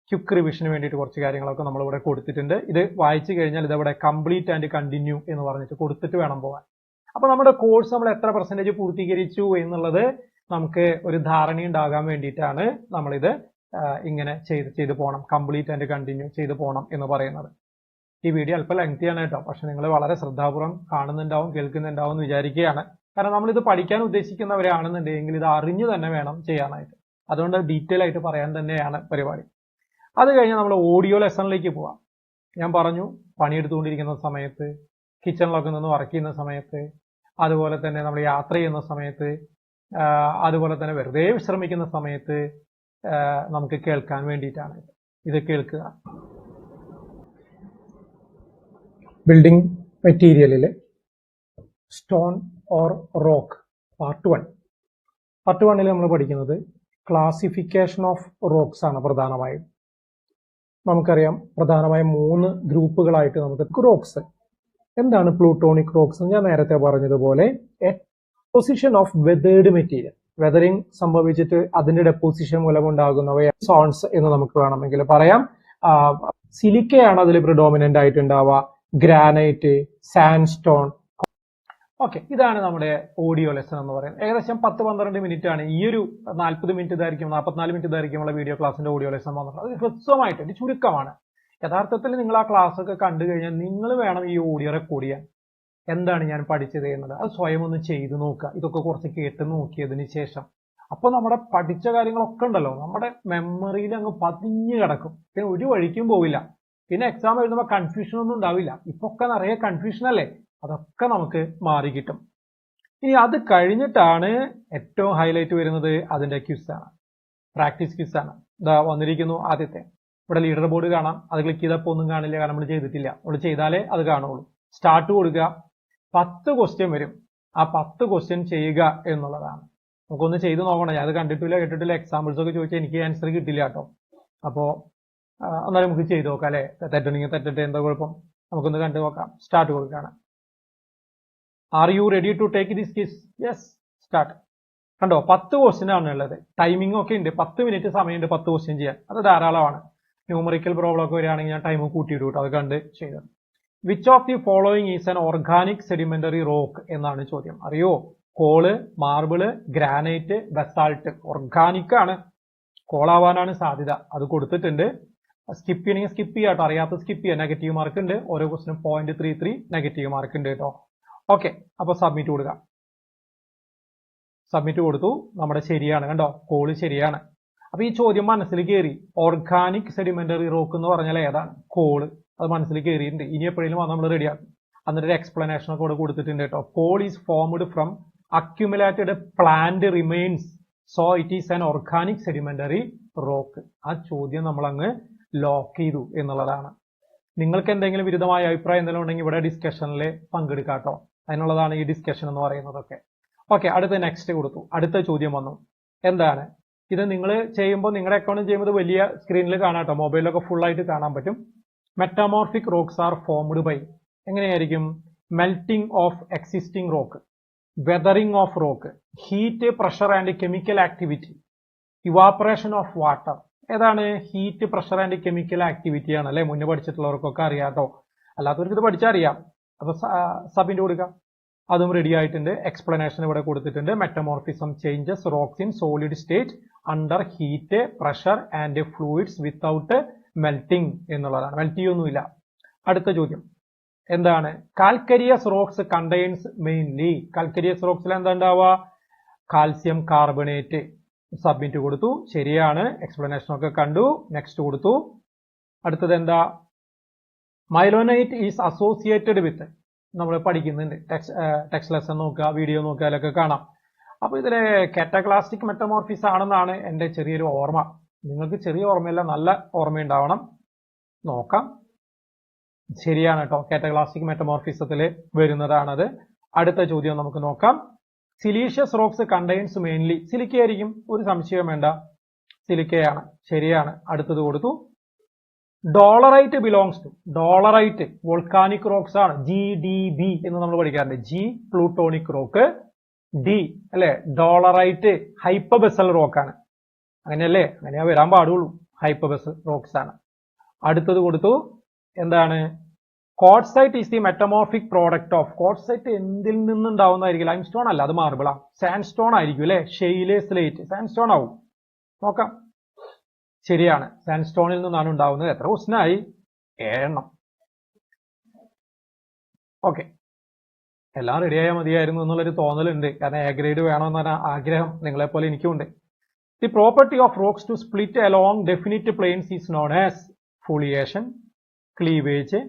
ക്വിക്ക് റിവിഷന് വേണ്ടിയിട്ട് കുറച്ച് കാര്യങ്ങളൊക്കെ നമ്മൾ ഇവിടെ കൊടുത്തിട്ടുണ്ട്. ഇത് വായിച്ചു കഴിഞ്ഞാൽ ഇതവിടെ കംപ്ലീറ്റ് ആൻഡ് കണ്ടിന്യൂ എന്ന് പറഞ്ഞിട്ട് കൊടുത്തിട്ട് വേണം പോകാൻ. അപ്പൊ നമ്മുടെ കോഴ്സ് നമ്മൾ എത്ര പെർസെന്റേജ് പൂർത്തീകരിച്ചു എന്നുള്ളത് നമുക്ക് ഒരു ധാരണയുണ്ടാകാൻ വേണ്ടിയിട്ടാണ് നമ്മളിത് ഇങ്ങനെ ചെയ്ത് പോകണം, കംപ്ലീറ്റ് ആൻഡ് കണ്ടിന്യൂ ചെയ്ത് പോകണം എന്ന് പറയുന്നത്. ഈ വീഡിയോ അല്പം ലെങ്തിയാണ് കേട്ടോ, പക്ഷെ നിങ്ങൾ വളരെ ശ്രദ്ധാപൂർവ്വം കാണുന്നുണ്ടാവും, കേൾക്കുന്നുണ്ടാവും എന്ന് വിചാരിക്കുകയാണ്. കാരണം നമ്മളിത് പഠിക്കാൻ ഉദ്ദേശിക്കുന്നവരാണെന്നുണ്ടെങ്കിൽ ഇത് അറിഞ്ഞു തന്നെ വേണം ചെയ്യാനായിട്ട്. അതുകൊണ്ട് ഡീറ്റെയിൽ ആയിട്ട് പറയാൻ തന്നെയാണ് പരിപാടി. അത് കഴിഞ്ഞ് നമ്മൾ ഓഡിയോ ലെസണിലേക്ക് പോവാം. ഞാൻ പറഞ്ഞു, പണിയെടുത്തുകൊണ്ടിരിക്കുന്ന സമയത്ത്, കിച്ചണിലൊക്കെ നിന്ന് വർക്ക് ചെയ്യുന്ന സമയത്ത്, അതുപോലെ തന്നെ നമ്മൾ യാത്ര ചെയ്യുന്ന സമയത്ത്, അതുപോലെ തന്നെ വെറുതെ വിശ്രമിക്കുന്ന സമയത്ത് നമുക്ക് കേൾക്കാൻ വേണ്ടിയിട്ടാണ് ഇത് കേൾക്കുക. ബിൽഡിംഗ് മെറ്റീരിയലില് stone or rock part 1. Part 1 നമ്മൾ പഠിക്കുന്നത് ക്ലാസിഫിക്കേഷൻ ഓഫ് റോക്സ് ആണ് പ്രധാനമായും. നമുക്കറിയാം പ്രധാനമായും 3 ഗ്രൂപ്പുകളായിട്ട് നമുക്ക് റോക്സ്. എന്താണ് പ്ലൂട്ടോണിക് റോക്സ്? ഞാൻ നേരത്തെ പറഞ്ഞതുപോലെ deposition of weathered material, weathering സംഭവിച്ചിട്ട് അതിന്റെ ഡെപ്പോസിഷൻ മൂലമുണ്ടാകുന്നവയെ സോൺസ് എന്ന് നമുക്ക് വേണമെങ്കിൽ പറയാം. സിലിക്കയാണ് അതിൽ പ്രിഡോമിനന്റ് ആയിട്ട് ഉണ്ടാവുക, ഗ്രാനൈറ്റ്, സാൻഡ്സ്റ്റോൺ. ഓക്കെ, ഇതാണ് നമ്മുടെ ഓഡിയോ ലെസൺ എന്ന് പറയുന്നത്. ഏകദേശം 10-12 മിനിറ്റ് ആണ്. ഈ ഒരു 40 മിനിറ്റ് ഇതായിരിക്കും, 44 മിനിറ്റ് ഇതായിരിക്കുമുള്ള വീഡിയോ ക്ലാസിന്റെ ഓഡിയോ ലെസൺ വന്നിട്ടുള്ളത്. അത് ഹ്രസ്വമായിട്ട്, ഇത് ചുരുക്കമാണ്. യഥാർത്ഥത്തിൽ നിങ്ങൾ ആ ക്ലാസ് ഒക്കെ കണ്ടു കഴിഞ്ഞാൽ നിങ്ങൾ വേണം ഈ ഓഡിയോ റെക്കോർഡ് ചെയ്യാൻ. എന്താണ് ഞാൻ പഠിച്ചത് എന്നത് അത് സ്വയം ഒന്ന് ചെയ്ത് നോക്കുക. ഇതൊക്കെ കുറച്ച് കേട്ട് നോക്കിയതിന് ശേഷം അപ്പൊ നമ്മുടെ പഠിച്ച കാര്യങ്ങളൊക്കെ ഉണ്ടല്ലോ നമ്മുടെ മെമ്മറിയിൽ അങ്ങ് പതിഞ്ഞു കിടക്കും. പിന്നെ ഒരു വഴിക്കും പോവില്ല. പിന്നെ എക്സാം എഴുതുമ്പോൾ കൺഫ്യൂഷൻ ഒന്നും ഉണ്ടാവില്ല. ഇപ്പൊക്കെ നിറയെ കൺഫ്യൂഷൻ അല്ലേ, അതൊക്കെ നമുക്ക് മാറി കിട്ടും. ഇനി അത് കഴിഞ്ഞിട്ടാണ് ഏറ്റവും ഹൈലൈറ്റ് വരുന്നത്, അതിന്റെ ക്വിസാണ്, പ്രാക്ടീസ് ക്വിസാണ്. ഇതാ വന്നിരിക്കുന്നു ആദ്യത്തെ. ഇവിടെ ലീഡർ ബോർഡ് കാണാം. അത് ക്ലിക്ക് ചെയ്തപ്പോൾ ഒന്നും കാണില്ല, കാരണം നമ്മൾ ചെയ്തിട്ടില്ല. നമ്മൾ ചെയ്താലേ അത് കാണുള്ളൂ. സ്റ്റാർട്ട് കൊടുക്കുക. 10 ക്വസ്റ്റ്യൻ വരും. ആ 10 ക്വസ്റ്റ്യൻ ചെയ്യുക എന്നുള്ളതാണ്. നമുക്കൊന്ന് ചെയ്ത് നോക്കണം. ഞാൻ അത് കണ്ടിട്ടില്ല, കേട്ടിട്ടില്ല. എക്സാമ്പിൾസ് ഒക്കെ ചോദിച്ചാൽ എനിക്ക് ആൻസർ കിട്ടില്ല കേട്ടോ. അപ്പോ എന്നാലും നമുക്ക് ചെയ്ത് നോക്കാം അല്ലെ. തെറ്റണെങ്കിൽ തെറ്റട്ടെ, എന്താ കുഴപ്പം. നമുക്കൊന്ന് കണ്ടു നോക്കാം. സ്റ്റാർട്ട് കൊടുക്കുകയാണ്. Are you ready to take this quiz? Yes, start. കണ്ടോ, 10 ക്വസ്റ്റ്യൻ ആണ് ഉള്ളത്. ടൈമിംഗ് ഒക്കെ ഉണ്ട്. 10 മിനിറ്റ് സമയമുണ്ട് 10 ക്വസ്റ്റ്യൻ ചെയ്യാൻ. അത് ധാരാളമാണ്. ന്യൂമറിക്കൽ പ്രോബ്ലം ഒക്കെ വരികയാണെങ്കിൽ ഞാൻ ടൈം കൂട്ടിയിടും കേട്ടോ. അത് കണ്ട് ചെയ്തത്. Which of the following is an organic sedimentary rock എന്നാണ് ചോദ്യം. അറിയോ, call, marble, granite, basalt. Organic ആണ്, കോളാവാനാണ് സാധ്യത. അത് കൊടുത്തിട്ടുണ്ട്. സ്കിപ്പ് ചെയ്യണമെങ്കിൽ സ്കിപ്പ് ചെയ്യാം കേട്ടോ. അറിയാത്ത സ്കിപ്പ് ചെയ്യാം. നെഗറ്റീവ് മാർക്ക് ഉണ്ട്. ഓരോ ക്വസ്റ്റിനും 0.33 നെഗറ്റീവ് മാർക്ക് ഉണ്ട് കേട്ടോ. ഓക്കെ, അപ്പൊ സബ്മിറ്റ് കൊടുക്കാം. സബ്മിറ്റ് കൊടുത്തു. നമ്മുടെ ശരിയാണ് കണ്ടോ, കോള് ശരിയാണ്. അപ്പൊ ഈ ചോദ്യം മനസ്സിൽ കയറി. ഓർഗാനിക് സെഡിമെന്ററി റോക്ക് എന്ന് പറഞ്ഞാൽ ഏതാണ്? കോള്. അത് മനസ്സിൽ കയറിയിട്ടുണ്ട്. ഇനി എപ്പോഴേലും നമ്മൾ റെഡിയാക്കും. എന്നിട്ട് ഒരു എക്സ്പ്ലനേഷൻ ഒക്കെ ഇവിടെ കൊടുത്തിട്ടുണ്ട് കേട്ടോ. Call is formed from accumulated plant remains, so it is an organic sedimentary rock. ആ ചോദ്യം നമ്മൾ അങ്ങ് ലോക്ക് ചെയ്തു എന്നുള്ളതാണ്. നിങ്ങൾക്ക് എന്തെങ്കിലും വിരുദ്ധമായ അഭിപ്രായം എന്തെങ്കിലും ഉണ്ടെങ്കിൽ ഇവിടെ ഡിസ്കഷനിൽ പങ്കെടുക്കാട്ടോ. അതിനുള്ളതാണ് ഈ ഡിസ്കഷൻ എന്ന് പറയുന്നതൊക്കെ. ഓക്കെ, അടുത്ത നെക്സ്റ്റ് കൊടുത്തു. അടുത്ത ചോദ്യം വന്നു. എന്താണ് ഇത്? നിങ്ങൾ ചെയ്യുമ്പോൾ നിങ്ങളുടെ അക്കൗണ്ട് ചെയ്യുമ്പോൾ വലിയ സ്ക്രീനിൽ കാണാട്ടോ. മൊബൈലൊക്കെ ഫുൾ ആയിട്ട് കാണാൻ പറ്റും. Metamorphic rocks are formed by, എങ്ങനെയായിരിക്കും? Melting of existing rock, weathering of rock, heat, pressure and chemical activity, evaporation of water. ഏതാണ്? Heat, pressure and chemical activity ആണ് അല്ലെ. മുന്നേ പഠിച്ചിട്ടുള്ളവർക്കൊക്കെ അറിയാട്ടോ. അല്ലാത്തവർക്ക് ഇത് പഠിച്ചറിയാം. അപ്പൊ സബ്മിറ്റ് കൊടുക്കാം. അതും റെഡി ആയിട്ടുണ്ട്. എക്സ്പ്ലനേഷൻ ഇവിടെ കൊടുത്തിട്ടുണ്ട്. Metamorphism changes rocks in solid state under heat, pressure and fluids without melting എന്നുള്ളതാണ്. മെൽറ്റ് ചെയ്യൊന്നുമില്ല. അടുത്ത ചോദ്യം എന്താണ്? കാൽക്കരിയസ് റോക്സ് കണ്ടെയ്ൻസ് മെയിൻലി. കാൽക്കരിയസ് റോക്സിൽ എന്താ ഉണ്ടാവുക? Calcium carbonate. സബ്മിറ്റ് കൊടുത്തു. ശരിയാണ്. എക്സ്പ്ലനേഷൻ ഒക്കെ കണ്ടു. നെക്സ്റ്റ് കൊടുത്തു. അടുത്തത് എന്താ? മൈലോനൈറ്റ് ഈസ് അസോസിയേറ്റഡ് വിത്ത്, നമ്മൾ പഠിക്കുന്നുണ്ട്. ടെക്സ്റ്റ് ലെസൺ നോക്കുക, വീഡിയോ നോക്കിയാലൊക്കെ കാണാം. അപ്പൊ ഇതിലെ കാറ്റക്ലാസ്റ്റിക് മെറ്റമോർഫിസ് ആണെന്നാണ് എന്റെ ചെറിയൊരു ഓർമ്മ. നിങ്ങൾക്ക് ചെറിയ ഓർമ്മയില്ല, നല്ല ഓർമ്മയുണ്ടാവണം. നോക്കാം. ശരിയാണ് കേട്ടോ. കാറ്റക്ലാസ്റ്റിക് മെറ്റമോർഫിസത്തിൽ വരുന്നതാണത്. അടുത്ത ചോദ്യം നമുക്ക് നോക്കാം. സിലീഷ്യസ് റോക്സ് കണ്ടെയ്ൻസ് മെയിൻലി, സിലിക്കയായിരിക്കും, ഒരു സംശയം വേണ്ട, സിലിക്കയാണ്. ശരിയാണ്. അടുത്തത് കൊടുത്തു. Dolerite belongs to, dolerite volcanic rocks ആണ്. GDB എന്ന് നമ്മൾ പഠിക്കാറുണ്ട്. G പ്ലൂട്ടോണിക് റോക്ക്, D അല്ലെ ഡോളറൈറ്റ് ഹൈപ്പബസൽ റോക്കാണ്. അങ്ങനെയല്ലേ? അങ്ങനെയാ വരാൻ പാടുള്ളൂ. ഹൈപ്പബസൽ റോക്സ് ആണ്. അടുത്തത് കൊടുത്തു. എന്താണ്? Quartzite is the metamorphic product of. Quartzite എന്തിൽ നിന്നുണ്ടാവുന്നതായിരിക്കും? ലൈം സ്റ്റോൺ അല്ല, അത് മാർബിളാ. സാൻഡ് സ്റ്റോൺ ആയിരിക്കും അല്ലെ. ഷെയില്, സ്ലേറ്റ്, സാൻഡ് സ്റ്റോൺ ആവും. നോക്കാം. ശരിയാണ്. സാൻഡ് സ്റ്റോണിൽ നിന്നാണ് ഉണ്ടാവുന്നത്. എത്ര ക്വസ്റ്റ്യനായി? 7 എണ്ണം. ഓക്കെ, എല്ലാം റെഡിയായാൽ മതിയായിരുന്നു എന്നുള്ളൊരു തോന്നലുണ്ട്. കാരണം എ ഗ്രേഡ് വേണമെന്ന് പറഞ്ഞ ആഗ്രഹം നിങ്ങളെപ്പോലെ എനിക്കുണ്ട്. The property of rocks to split along definite planes is known as foliation, cleavage,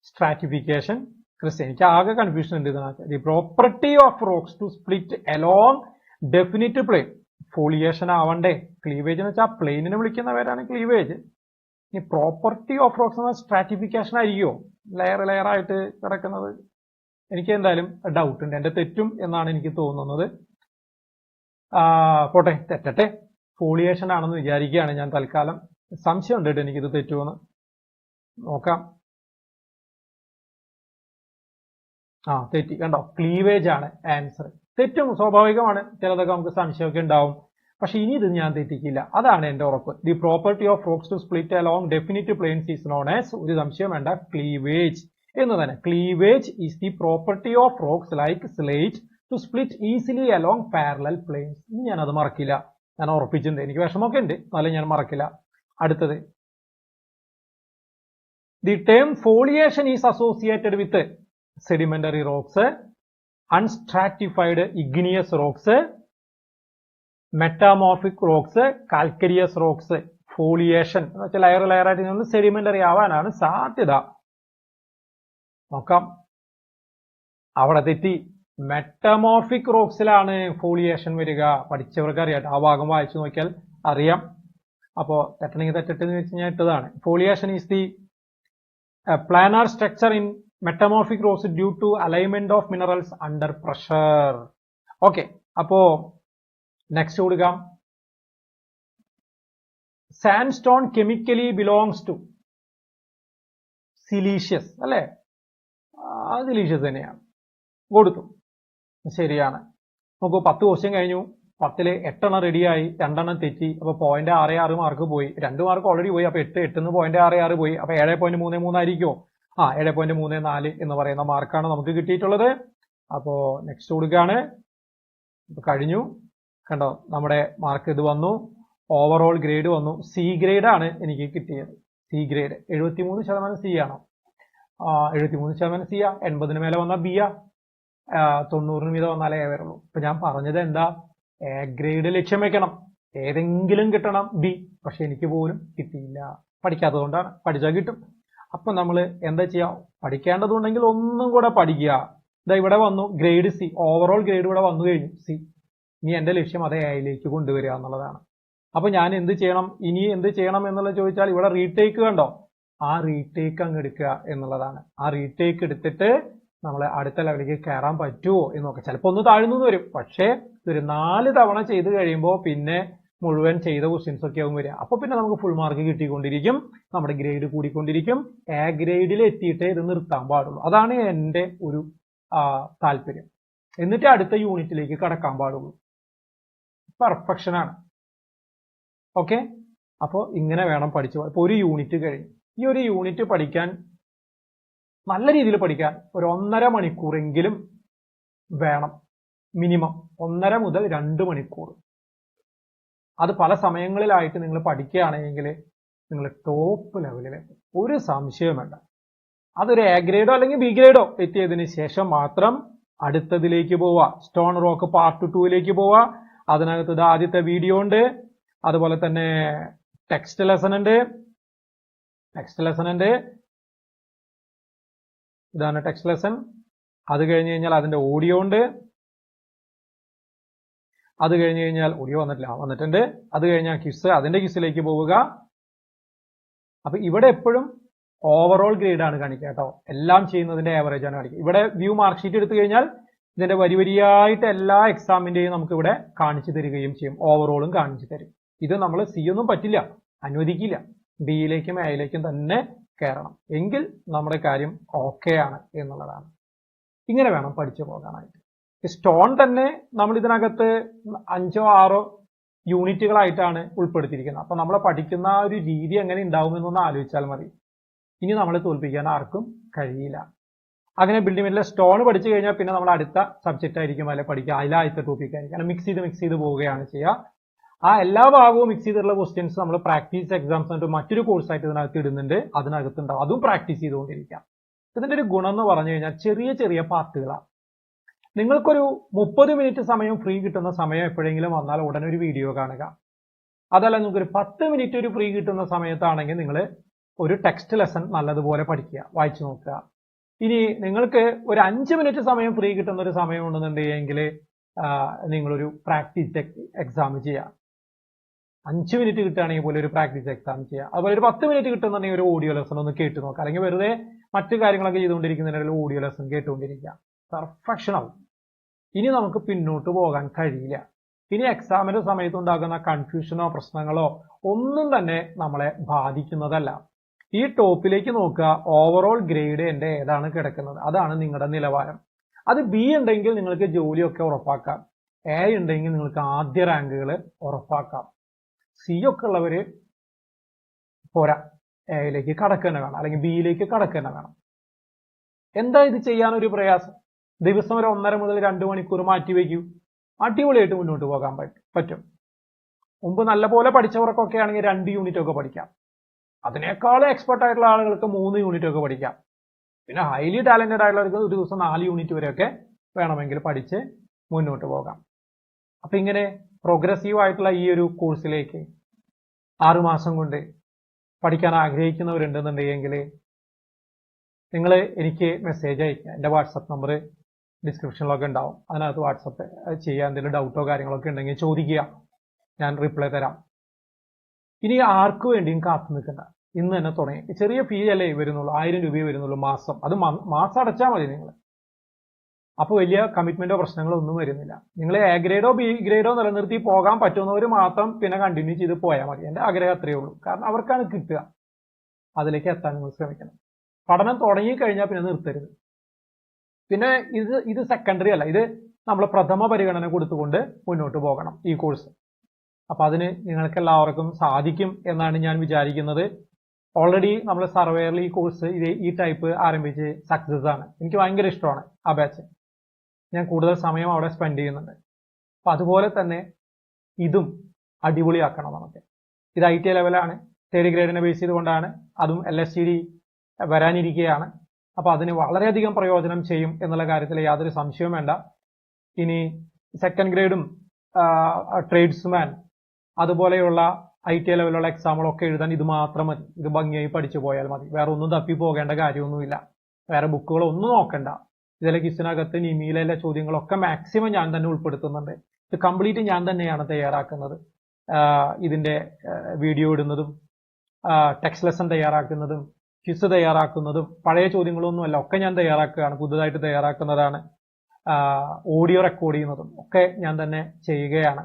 stratification, crystal. എനിക്ക് ആകെ കൺഫ്യൂഷൻ ഉണ്ട് ഇതിനകത്ത്. The property of rocks to split along definite plane. Foliation ആവണ്ടേ? ക്ലീവേജ് എന്ന് വെച്ചാൽ പ്ലെയിനിനെ വിളിക്കുന്ന പേരാണ് ക്ലീവേജ്. ഇനി പ്രോപ്പർട്ടി ഓഫ് റോക്സ് എന്ന സ്ട്രാറ്റിഫിക്കേഷൻ ആയിരിക്കുമോ? ലെയർ ലെയർ ആയിട്ട് കിടക്കുന്നത്? എനിക്ക് എന്തായാലും ഡൗട്ട് ഉണ്ട്. എന്റെ തെറ്റും എന്നാണ് എനിക്ക് തോന്നുന്നത്. പോട്ടെ, തെറ്റട്ടെ. ഫോളിയേഷൻ ആണെന്ന് വിചാരിക്കുകയാണ് ഞാൻ തൽക്കാലം. സംശയം ഉണ്ട് കേട്ടോ എനിക്കിത് തെറ്റുമെന്ന്. നോക്കാം. തെറ്റി കണ്ടോ. ക്ലീവേജ് ആണ് ആൻസർ. തെറ്റും സ്വാഭാവികമാണ്. ചിലതൊക്കെ നമുക്ക് സംശയമൊക്കെ ഉണ്ടാവും. പക്ഷെ ഇനി ഇത് ഞാൻ തെറ്റിക്കില്ല. അതാണ് എന്റെ ഉറപ്പ്. The property of rocks to split along definite planes is known as, ഒരു സംശയം വേണ്ട, ക്ലീവേജ് എന്ന് തന്നെ. Cleavage is the property of rocks like slate to split easily along parallel planes. ഇനി ഞാൻ അത് മറക്കില്ല. ഞാൻ ഉറപ്പിച്ചിട്ടുണ്ട്. എനിക്ക് വിഷമമൊക്കെ ഉണ്ട്, എന്നാലും ഞാൻ മറക്കില്ല. അടുത്തത്, the term foliation is associated with sedimentary rocks, unstratified igneous rocks, metamorphic rocks, calcareous rocks. Foliation എന്ന് വെച്ചാൽ ലെയർ ലെയർ ആയിട്ട് സെഡിമെന്ററി ആവാനാണ് സാധ്യത. നോക്കാം. അവിടെ തെറ്റി. മെറ്റാമോർഫിക് റോക്സിലാണ് ഫോളിയേഷൻ വരിക. പഠിച്ചവർക്ക് അറിയാം. ആ ഭാഗം വായിച്ചു നോക്കിയാൽ അറിയാം. അപ്പോ തെറ്റണെങ്കിൽ തെറ്റെന്ന് വെച്ച് കഴിഞ്ഞാൽ ഇട്ടതാണ്. Foliation is the planar structure in metamorphic rocks due to alignment of minerals under pressure. Okay, അപ്പോ നെക്സ്റ്റ് കൊടുക്കാം. Sandstone chemically belongs to siliceous അല്ലെ. സിലീഷ്യസ് തന്നെയാണ്. കൊടുത്തു. ശരിയാണ്. നോക്കൂ, 10 ക്വസ്റ്റ്യൻ കഴിഞ്ഞു. 10ൽ 8 എണ്ണം റെഡിയായി, 2 എണ്ണം തെറ്റി. അപ്പൊ 0.66 മാർക്ക് പോയി. 2 മാർക്ക് ഓൾറെഡി പോയി. അപ്പൊ 8 0.66 പോയി. അപ്പൊ 7.33 ആയിരിക്കുമോ? 7.34 എന്ന് പറയുന്ന മാർക്കാണ് നമുക്ക് കിട്ടിയിട്ടുള്ളത്. അപ്പോ നെക്സ്റ്റ് കൊടുക്കുകയാണ്. ഇപ്പൊ കഴിഞ്ഞു. കണ്ടോ, നമ്മുടെ മാർക്ക് ഇത് വന്നു, ഓവറോൾ ഗ്രേഡ് വന്നു. സി ഗ്രേഡ് ആണ് എനിക്ക് കിട്ടിയത്. സി ഗ്രേഡ് 73% സി ആണോ? 73% സി ആ. 80 മേലെ വന്നാൽ ബി ആ. 90 മീതെ വന്നാലേ എ വരുള്ളൂ. ഇപ്പൊ ഞാൻ പറഞ്ഞത് എന്താ, എ ഗ്രേഡ് ലക്ഷ്യം വെക്കണം, ഏതെങ്കിലും കിട്ടണം ബി. പക്ഷെ എനിക്ക് പോലും കിട്ടിയില്ല, പഠിക്കാത്തതുകൊണ്ടാണ്. പഠിച്ചാൽ കിട്ടും. അപ്പൊ നമ്മൾ എന്താ ചെയ്യാ, പഠിക്കേണ്ടതുണ്ടെങ്കിൽ ഒന്നും കൂടെ പഠിക്കുക. ഇതാ ഇവിടെ വന്നു ഗ്രേഡ് സി, ഓവറോൾ ഗ്രേഡ് ഇവിടെ വന്നു കഴിഞ്ഞു സി. ഇനി എന്റെ ലക്ഷ്യം അത് എയിലേക്ക് കൊണ്ടുവരിക എന്നുള്ളതാണ്. അപ്പൊ ഞാൻ എന്ത് ചെയ്യണം, ഇനി എന്ത് ചെയ്യണം എന്നുള്ളത് ചോദിച്ചാൽ ഇവിടെ റീടേക്ക് കണ്ടോ, ആ റീടേക്ക് അങ്ങ് എടുക്കുക എന്നുള്ളതാണ്. ആ റീടേക്ക് എടുത്തിട്ട് നമ്മളെ അടുത്ത ലെവലിലേക്ക് കയറാൻ പറ്റുമോ എന്ന് നോക്കാം. ചിലപ്പോൾ ഒന്ന് താഴ്ന്നു വരും, പക്ഷേ ഒരു 4 തവണ ചെയ്ത് കഴിയുമ്പോൾ പിന്നെ മുഴുവൻ ചെയ്ത ക്വസ്റ്റ്യൻസ് ഒക്കെ ആവും വരിക. അപ്പൊ പിന്നെ നമുക്ക് ഫുൾ മാർക്ക് കിട്ടിക്കൊണ്ടിരിക്കും, നമ്മുടെ ഗ്രേഡ് കൂടിക്കൊണ്ടിരിക്കും. എ ഗ്രേഡിൽ എത്തിയിട്ടേ ഇത് നിർത്താൻ പാടുള്ളൂ. അതാണ് എന്റെ ഒരു താല്പര്യം. എന്നിട്ട് അടുത്ത യൂണിറ്റിലേക്ക് കടക്കാൻ പാടുള്ളൂ. പെർഫെക്ഷൻ ആണ്. ഓക്കെ, അപ്പോൾ ഇങ്ങനെ വേണം പഠിച്ചു. ഇപ്പൊ ഒരു യൂണിറ്റ് കഴിഞ്ഞു. ഈ ഒരു യൂണിറ്റ് പഠിക്കാൻ, നല്ല രീതിയിൽ പഠിക്കാൻ ഒരു 1.5 മണിക്കൂറെങ്കിലും വേണം മിനിമം. 1.5 മുതൽ 2 മണിക്കൂർ. അത് പല സമയങ്ങളിലായിട്ട് നിങ്ങൾ പഠിക്കുകയാണെങ്കിൽ നിങ്ങൾ ടോപ്പ് ലെവലിലെത്തും, ഒരു സംശയം വേണ്ട. അതൊരു എ ഗ്രേഡോ അല്ലെങ്കിൽ ബി ഗ്രേഡോ എത്തിയതിനു ശേഷം മാത്രം അടുത്തതിലേക്ക് പോവുക. സ്റ്റോൺ റോക്ക് പാർട്ട് 2ലേക്ക് പോവുക. അതിനകത്ത് ഇത് ആദ്യത്തെ വീഡിയോ ഉണ്ട്, അതുപോലെ തന്നെ ടെക്സ്റ്റ് ലെസൺ ഉണ്ട്. ഇതാണ് ടെക്സ്റ്റ് ലെസൺ. അത് കഴിഞ്ഞ് കഴിഞ്ഞാൽ അതിന്റെ ഓഡിയോ ഉണ്ട്. അത് കഴിഞ്ഞ് കഴിഞ്ഞാൽ ഓഡിയോ വന്നിട്ടുണ്ട്. അത് കഴിഞ്ഞാൽ ക്വിസ്, അതിന്റെ ക്വിസിലേക്ക് പോവുക. അപ്പൊ ഇവിടെ എപ്പോഴും ഓവറോൾ ഗ്രേഡ് ആണ് കാണിക്കുക കേട്ടോ. എല്ലാം ചെയ്യുന്നതിന്റെ ആവറേജ് ആണ് കാണിക്കുക. ഇവിടെ വ്യൂ മാർക്ക് ഷീറ്റ് എടുത്തു കഴിഞ്ഞാൽ ഇതിന്റെ വരിയായിട്ട് എല്ലാ എക്സാമിന്റെയും നമുക്ക് ഇവിടെ കാണിച്ചു തരികയും ചെയ്യും. ഓവറോളും കാണിച്ചു തരും. ഇത് നമ്മൾ സി ഒന്നും പറ്റില്ല, അനുവദിക്കില്ല. ബിയിലേക്കും എയിലേക്കും തന്നെ കയറണം. എങ്കിൽ നമ്മുടെ കാര്യം ഓക്കെ ആണ് എന്നുള്ളതാണ്. ഇങ്ങനെ വേണം പഠിച്ചു പോകാനായിട്ട്. സ്റ്റോൺ തന്നെ നമ്മൾ ഇതിനകത്ത് 5 or 6 യൂണിറ്റുകളായിട്ടാണ് ഉൾപ്പെടുത്തിയിരിക്കുന്നത്. അപ്പൊ നമ്മൾ പഠിക്കുന്ന ഒരു രീതി എങ്ങനെ ഉണ്ടാവുമെന്നൊന്ന് ആലോചിച്ചാൽ മതി. ഇനി നമ്മളെ തോൽപ്പിക്കാൻ ആർക്കും കഴിയില്ല. അങ്ങനെ ബിൽഡിംഗ് സ്റ്റോൺ പഠിച്ചു കഴിഞ്ഞാൽ പിന്നെ നമ്മൾ അടുത്ത സബ്ജക്റ്റ് ആയിരിക്കും അല്ലെ പഠിക്കുക, അതിലാദ്യത്തെ ടോപ്പിക് ആയിരിക്കും. കാരണം മിക്സ് ചെയ്ത് പോവുകയാണ് ചെയ്യുക. ആ എല്ലാ ഭാഗവും മിക്സ് ചെയ്തിട്ടുള്ള ക്വസ്റ്റ്യൻസ് നമ്മൾ പ്രാക്ടീസ് എക്സാംസ് ആയിട്ട് മറ്റൊരു കോഴ്സായിട്ട് ഇതിനകത്ത് ഇടുന്നുണ്ട്. അതിനകത്ത് ഉണ്ടാവും, അതും പ്രാക്ടീസ് ചെയ്തുകൊണ്ടിരിക്കാം. ഇതിന്റെ ഒരു ഗുണം എന്ന് പറഞ്ഞു കഴിഞ്ഞാൽ ചെറിയ ചെറിയ പാർട്ടുകളാണ്. നിങ്ങൾക്കൊരു 30 മിനിറ്റ് സമയം ഫ്രീ കിട്ടുന്ന സമയം എപ്പോഴെങ്കിലും വന്നാൽ ഉടനെ ഒരു വീഡിയോ കാണുക. അതല്ല നിങ്ങൾക്കൊരു 10 മിനിറ്റ് ഒരു ഫ്രീ കിട്ടുന്ന സമയത്താണെങ്കിൽ നിങ്ങൾ ഒരു ടെക്സ്റ്റ് ലെസൺ നല്ലതുപോലെ പഠിക്കുക, വായിച്ചു നോക്കുക. ഇനി നിങ്ങൾക്ക് ഒരു 5 മിനിറ്റ് സമയം ഫ്രീ കിട്ടുന്ന ഒരു സമയം ഉണ്ടെന്നുണ്ടെങ്കിൽ നിങ്ങളൊരു പ്രാക്ടീസ് എക്സാം ചെയ്യുക. 5 മിനിറ്റ് കിട്ടുകയാണെങ്കിൽ പോലും ഒരു പ്രാക്ടീസ് എക്സാം ചെയ്യുക. അതുപോലെ ഒരു 10 മിനിറ്റ് കിട്ടുന്നുണ്ടെങ്കിൽ ഒരു ഓഡിയോ ലെസൺ ഒന്ന് കേട്ട് നോക്കുക. അല്ലെങ്കിൽ വെറുതെ മറ്റു കാര്യങ്ങളൊക്കെ ചെയ്തുകൊണ്ടിരിക്കുന്നതിനിടയിൽ ഓഡിയോ ലെസൺ കേട്ടുകൊണ്ടിരിക്കുക. പെർഫെക്ഷൻ ആവും. ഇനി നമുക്ക് പിന്നോട്ട് പോകാൻ കഴിയില്ല. ഇനി എക്സാമിന്റെ സമയത്ത് ഉണ്ടാകുന്ന കൺഫ്യൂഷനോ പ്രശ്നങ്ങളോ ഒന്നും തന്നെ നമ്മളെ ബാധിക്കുന്നതല്ല. ഈ ടോപ്പിലേക്ക് നോക്കുക, ഓവറോൾ ഗ്രേഡ് എന്റെ ഏതാണ് കിടക്കുന്നത്, അതാണ് നിങ്ങളുടെ നിലവാരം. അത് ബി ഉണ്ടെങ്കിൽ നിങ്ങൾക്ക് ജോലിയൊക്കെ ഉറപ്പാക്കാം. എ ഉണ്ടെങ്കിൽ നിങ്ങൾക്ക് ആദ്യ റാങ്കുകൾ ഉറപ്പാക്കാം. സി ഒക്കെ ഉള്ളവര് പോരാ, എയിലേക്ക് കടക്കുക തന്നെ വേണം, അല്ലെങ്കിൽ ബിയിലേക്ക് കടക്കുക തന്നെ വേണം. എന്താ ഇത് ചെയ്യാനൊരു പ്രയാസം? ദിവസം ഒരു 1.5 മുതൽ 2 മണിക്കൂർ മാറ്റി വയ്ക്കൂ, അടിപൊളിയായിട്ട് മുന്നോട്ട് പോകാൻ പറ്റും. മുമ്പ് നല്ലപോലെ പഠിച്ചവർക്കൊക്കെ ആണെങ്കിൽ 2 യൂണിറ്റ് ഒക്കെ പഠിക്കാം. അതിനേക്കാൾ എക്സ്പെർട്ട് ആയിട്ടുള്ള ആളുകൾക്ക് 3 യൂണിറ്റ് ഒക്കെ പഠിക്കാം. പിന്നെ ഹൈലി ടാലന്റഡ് ആയിട്ടുള്ളവർക്ക് ഒരു ദിവസം 4 യൂണിറ്റ് വരെയൊക്കെ വേണമെങ്കിൽ പഠിച്ച് മുന്നോട്ട് പോകാം. അപ്പൊ ഇങ്ങനെ പ്രോഗ്രസീവ് ആയിട്ടുള്ള ഈ ഒരു കോഴ്സിലേക്ക് 6 മാസം കൊണ്ട് പഠിക്കാൻ ആഗ്രഹിക്കുന്നവരുണ്ടെന്നുണ്ടെങ്കിൽ നിങ്ങൾ എനിക്ക് മെസ്സേജ് അയക്കുക. എൻ്റെ വാട്സപ്പ് നമ്പർ ഡിസ്ക്രിപ്ഷനിലൊക്കെ ഉണ്ടാവും. അതിനകത്ത് വാട്സപ്പ് ചെയ്യാൻ എന്തെങ്കിലും ഡൗട്ടോ കാര്യങ്ങളൊക്കെ ഉണ്ടെങ്കിൽ ചോദിക്കുക, ഞാൻ റിപ്ലൈ തരാം. ഇനി ആർക്കു വേണ്ടിയും കാത്തു നിൽക്കണ്ട, ഇന്ന് തന്നെ തുടങ്ങി. ചെറിയ ഫീ അല്ലേ വരുന്നുള്ളൂ, 1000 രൂപയെ വരുന്നുള്ളൂ മാസം. അത് മാസം അടച്ചാൽ മതി നിങ്ങൾ. അപ്പോൾ വലിയ കമ്മിറ്റ്മെന്റോ പ്രശ്നങ്ങളോ ഒന്നും വരുന്നില്ല. നിങ്ങൾ എ ഗ്രേഡോ ബി ഗ്രേഡോ നിലനിർത്തി പോകാൻ പറ്റുന്നവർ മാത്രം പിന്നെ കണ്ടിന്യൂ ചെയ്ത് പോയാൽ മതി. എൻ്റെ ആഗ്രഹം അത്രയേ ഉള്ളൂ. കാരണം അവർക്കാണ് കിട്ടുക. അതിലേക്ക് എത്താൻ നിങ്ങൾ ശ്രമിക്കണം. പഠനം തുടങ്ങിക്കഴിഞ്ഞാൽ പിന്നെ നിർത്തരുത്. പിന്നെ ഇത് സെക്കൻഡറി അല്ല, ഇത് നമ്മൾ പ്രഥമ പരിഗണന കൊടുത്തുകൊണ്ട് മുന്നോട്ട് പോകണം ഈ കോഴ്സ്. അപ്പൊ അതിന് നിങ്ങൾക്ക് എല്ലാവർക്കും സാധിക്കും എന്നാണ് ഞാൻ വിചാരിക്കുന്നത്. ഓൾറെഡി നമ്മൾ സർവേയറിൽ ഈ കോഴ്സ് ഈ ടൈപ്പ് ആരംഭിച്ച് സക്സസ് ആണ്. എനിക്ക് ഭയങ്കര ഇഷ്ടമാണ് ആ ബാച്ച്. ഞാൻ കൂടുതൽ സമയം അവിടെ സ്പെൻഡ് ചെയ്യുന്നുണ്ട്. അപ്പൊ അതുപോലെ തന്നെ ഇതും അടിപൊളിയാക്കണം നമുക്ക്. ഇത് IT ലെവലാണ്, 3rd ഗ്രേഡിനെ ബേസ് ചെയ്തുകൊണ്ടാണ്, അതും LSTD വരാനിരിക്കുകയാണ്. അപ്പൊ അതിന് വളരെയധികം പ്രയോജനം ചെയ്യും എന്നുള്ള കാര്യത്തിൽ യാതൊരു സംശയവും വേണ്ട. ഇനി 2nd ഗ്രേഡും ട്രേഡ്സ്മാൻ അതുപോലെയുള്ള IT ലെവലുള്ള എക്സാമുകളൊക്കെ എഴുതാൻ ഇത് മാത്രം മതി. ഇത് ഭംഗിയായി പഠിച്ചു പോയാൽ മതി. വേറെ ഒന്നും തപ്പി പോകേണ്ട കാര്യമൊന്നുമില്ല. വേറെ ബുക്കുകളൊന്നും നോക്കണ്ട. ഇതിലെ ക്വിസിനകത്ത് നിമിയിലെ ചോദ്യങ്ങളൊക്കെ മാക്സിമം ഞാൻ തന്നെ ഉൾപ്പെടുത്തുന്നുണ്ട്. ഇത് കംപ്ലീറ്റ് ഞാൻ തന്നെയാണ് തയ്യാറാക്കുന്നത്. ഇതിന്റെ വീഡിയോ ഇടുന്നതും ടെക്സ്റ്റ് ലെസൺ തയ്യാറാക്കുന്നതും ക്വിസ് തയ്യാറാക്കുന്നതും പഴയ ചോദ്യങ്ങളൊന്നുമല്ല, ഒക്കെ ഞാൻ തയ്യാറാക്കുകയാണ്, പുതുതായിട്ട് തയ്യാറാക്കുന്നതാണ്. ഓഡിയോ റെക്കോർഡ് ചെയ്യുന്നതും ഒക്കെ ഞാൻ തന്നെ ചെയ്യുകയാണ്.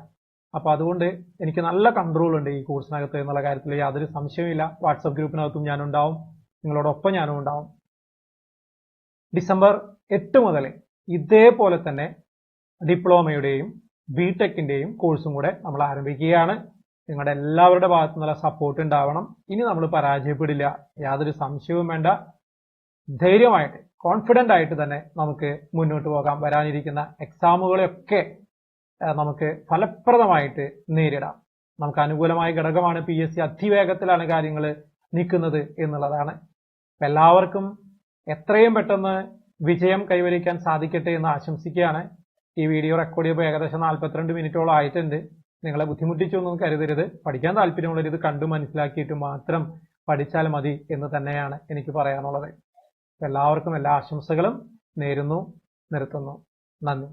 അപ്പൊ അതുകൊണ്ട് എനിക്ക് നല്ല കൺട്രോൾ ഉണ്ട് ഈ കോഴ്സിനകത്ത് എന്നുള്ള കാര്യത്തിൽ യാതൊരു സംശയവുമില്ല. വാട്സപ്പ് ഗ്രൂപ്പിനകത്തും ഞാനുണ്ടാവും, നിങ്ങളോടൊപ്പം ഞാനും ഉണ്ടാവും. ഡിസംബർ 8 മുതൽ ഇതേപോലെ തന്നെ ഡിപ്ലോമയുടെയും BTechന്റെയും കോഴ്സും കൂടെ നമ്മൾ ആരംഭിക്കുകയാണ്. നിങ്ങളുടെ എല്ലാവരുടെ ഭാഗത്തു നിന്നുള്ള സപ്പോർട്ട് ഉണ്ടാവണം. ഇനി നമ്മൾ പരാജയപ്പെടില്ല, യാതൊരു സംശയവും വേണ്ട. ധൈര്യമായിട്ട് കോൺഫിഡന്റ് ആയിട്ട് തന്നെ നമുക്ക് മുന്നോട്ട് പോകാം. വരാനിരിക്കുന്ന എക്സാമുകളെയൊക്കെ നമുക്ക് ഫലപ്രദമായിട്ട് നേരിടാം. നമുക്ക് അനുകൂലമായ ഘടകമാണ് PSC, അതിവേഗത്തിലാണ് കാര്യങ്ങൾ നീക്കുന്നത് എന്നുള്ളതാണ്. എല്ലാവർക്കും എത്രയും പെട്ടെന്ന് വിജയം കൈവരിക്കാൻ സാധിക്കട്ടെ എന്ന് ആശംസിക്കുകയാണ്. ഈ വീഡിയോ റെക്കോർഡ് ചെയ്യുമ്പോൾ ഏകദേശം 42 മിനിറ്റോളം ആയിട്ടുണ്ട്. നിങ്ങളെ ബുദ്ധിമുട്ടിച്ചൊന്നും കരുതരുത്. പഠിക്കാൻ താല്പര്യമുള്ളവർ ഇത് കണ്ടു മനസ്സിലാക്കിയിട്ട് മാത്രം പഠിച്ചാൽ മതി എന്ന് തന്നെയാണ് എനിക്ക് പറയാനുള്ളത്. എല്ലാവർക്കും എല്ലാ ആശംസകളും നേരുന്നു, നിർത്തുന്നു. നന്ദി.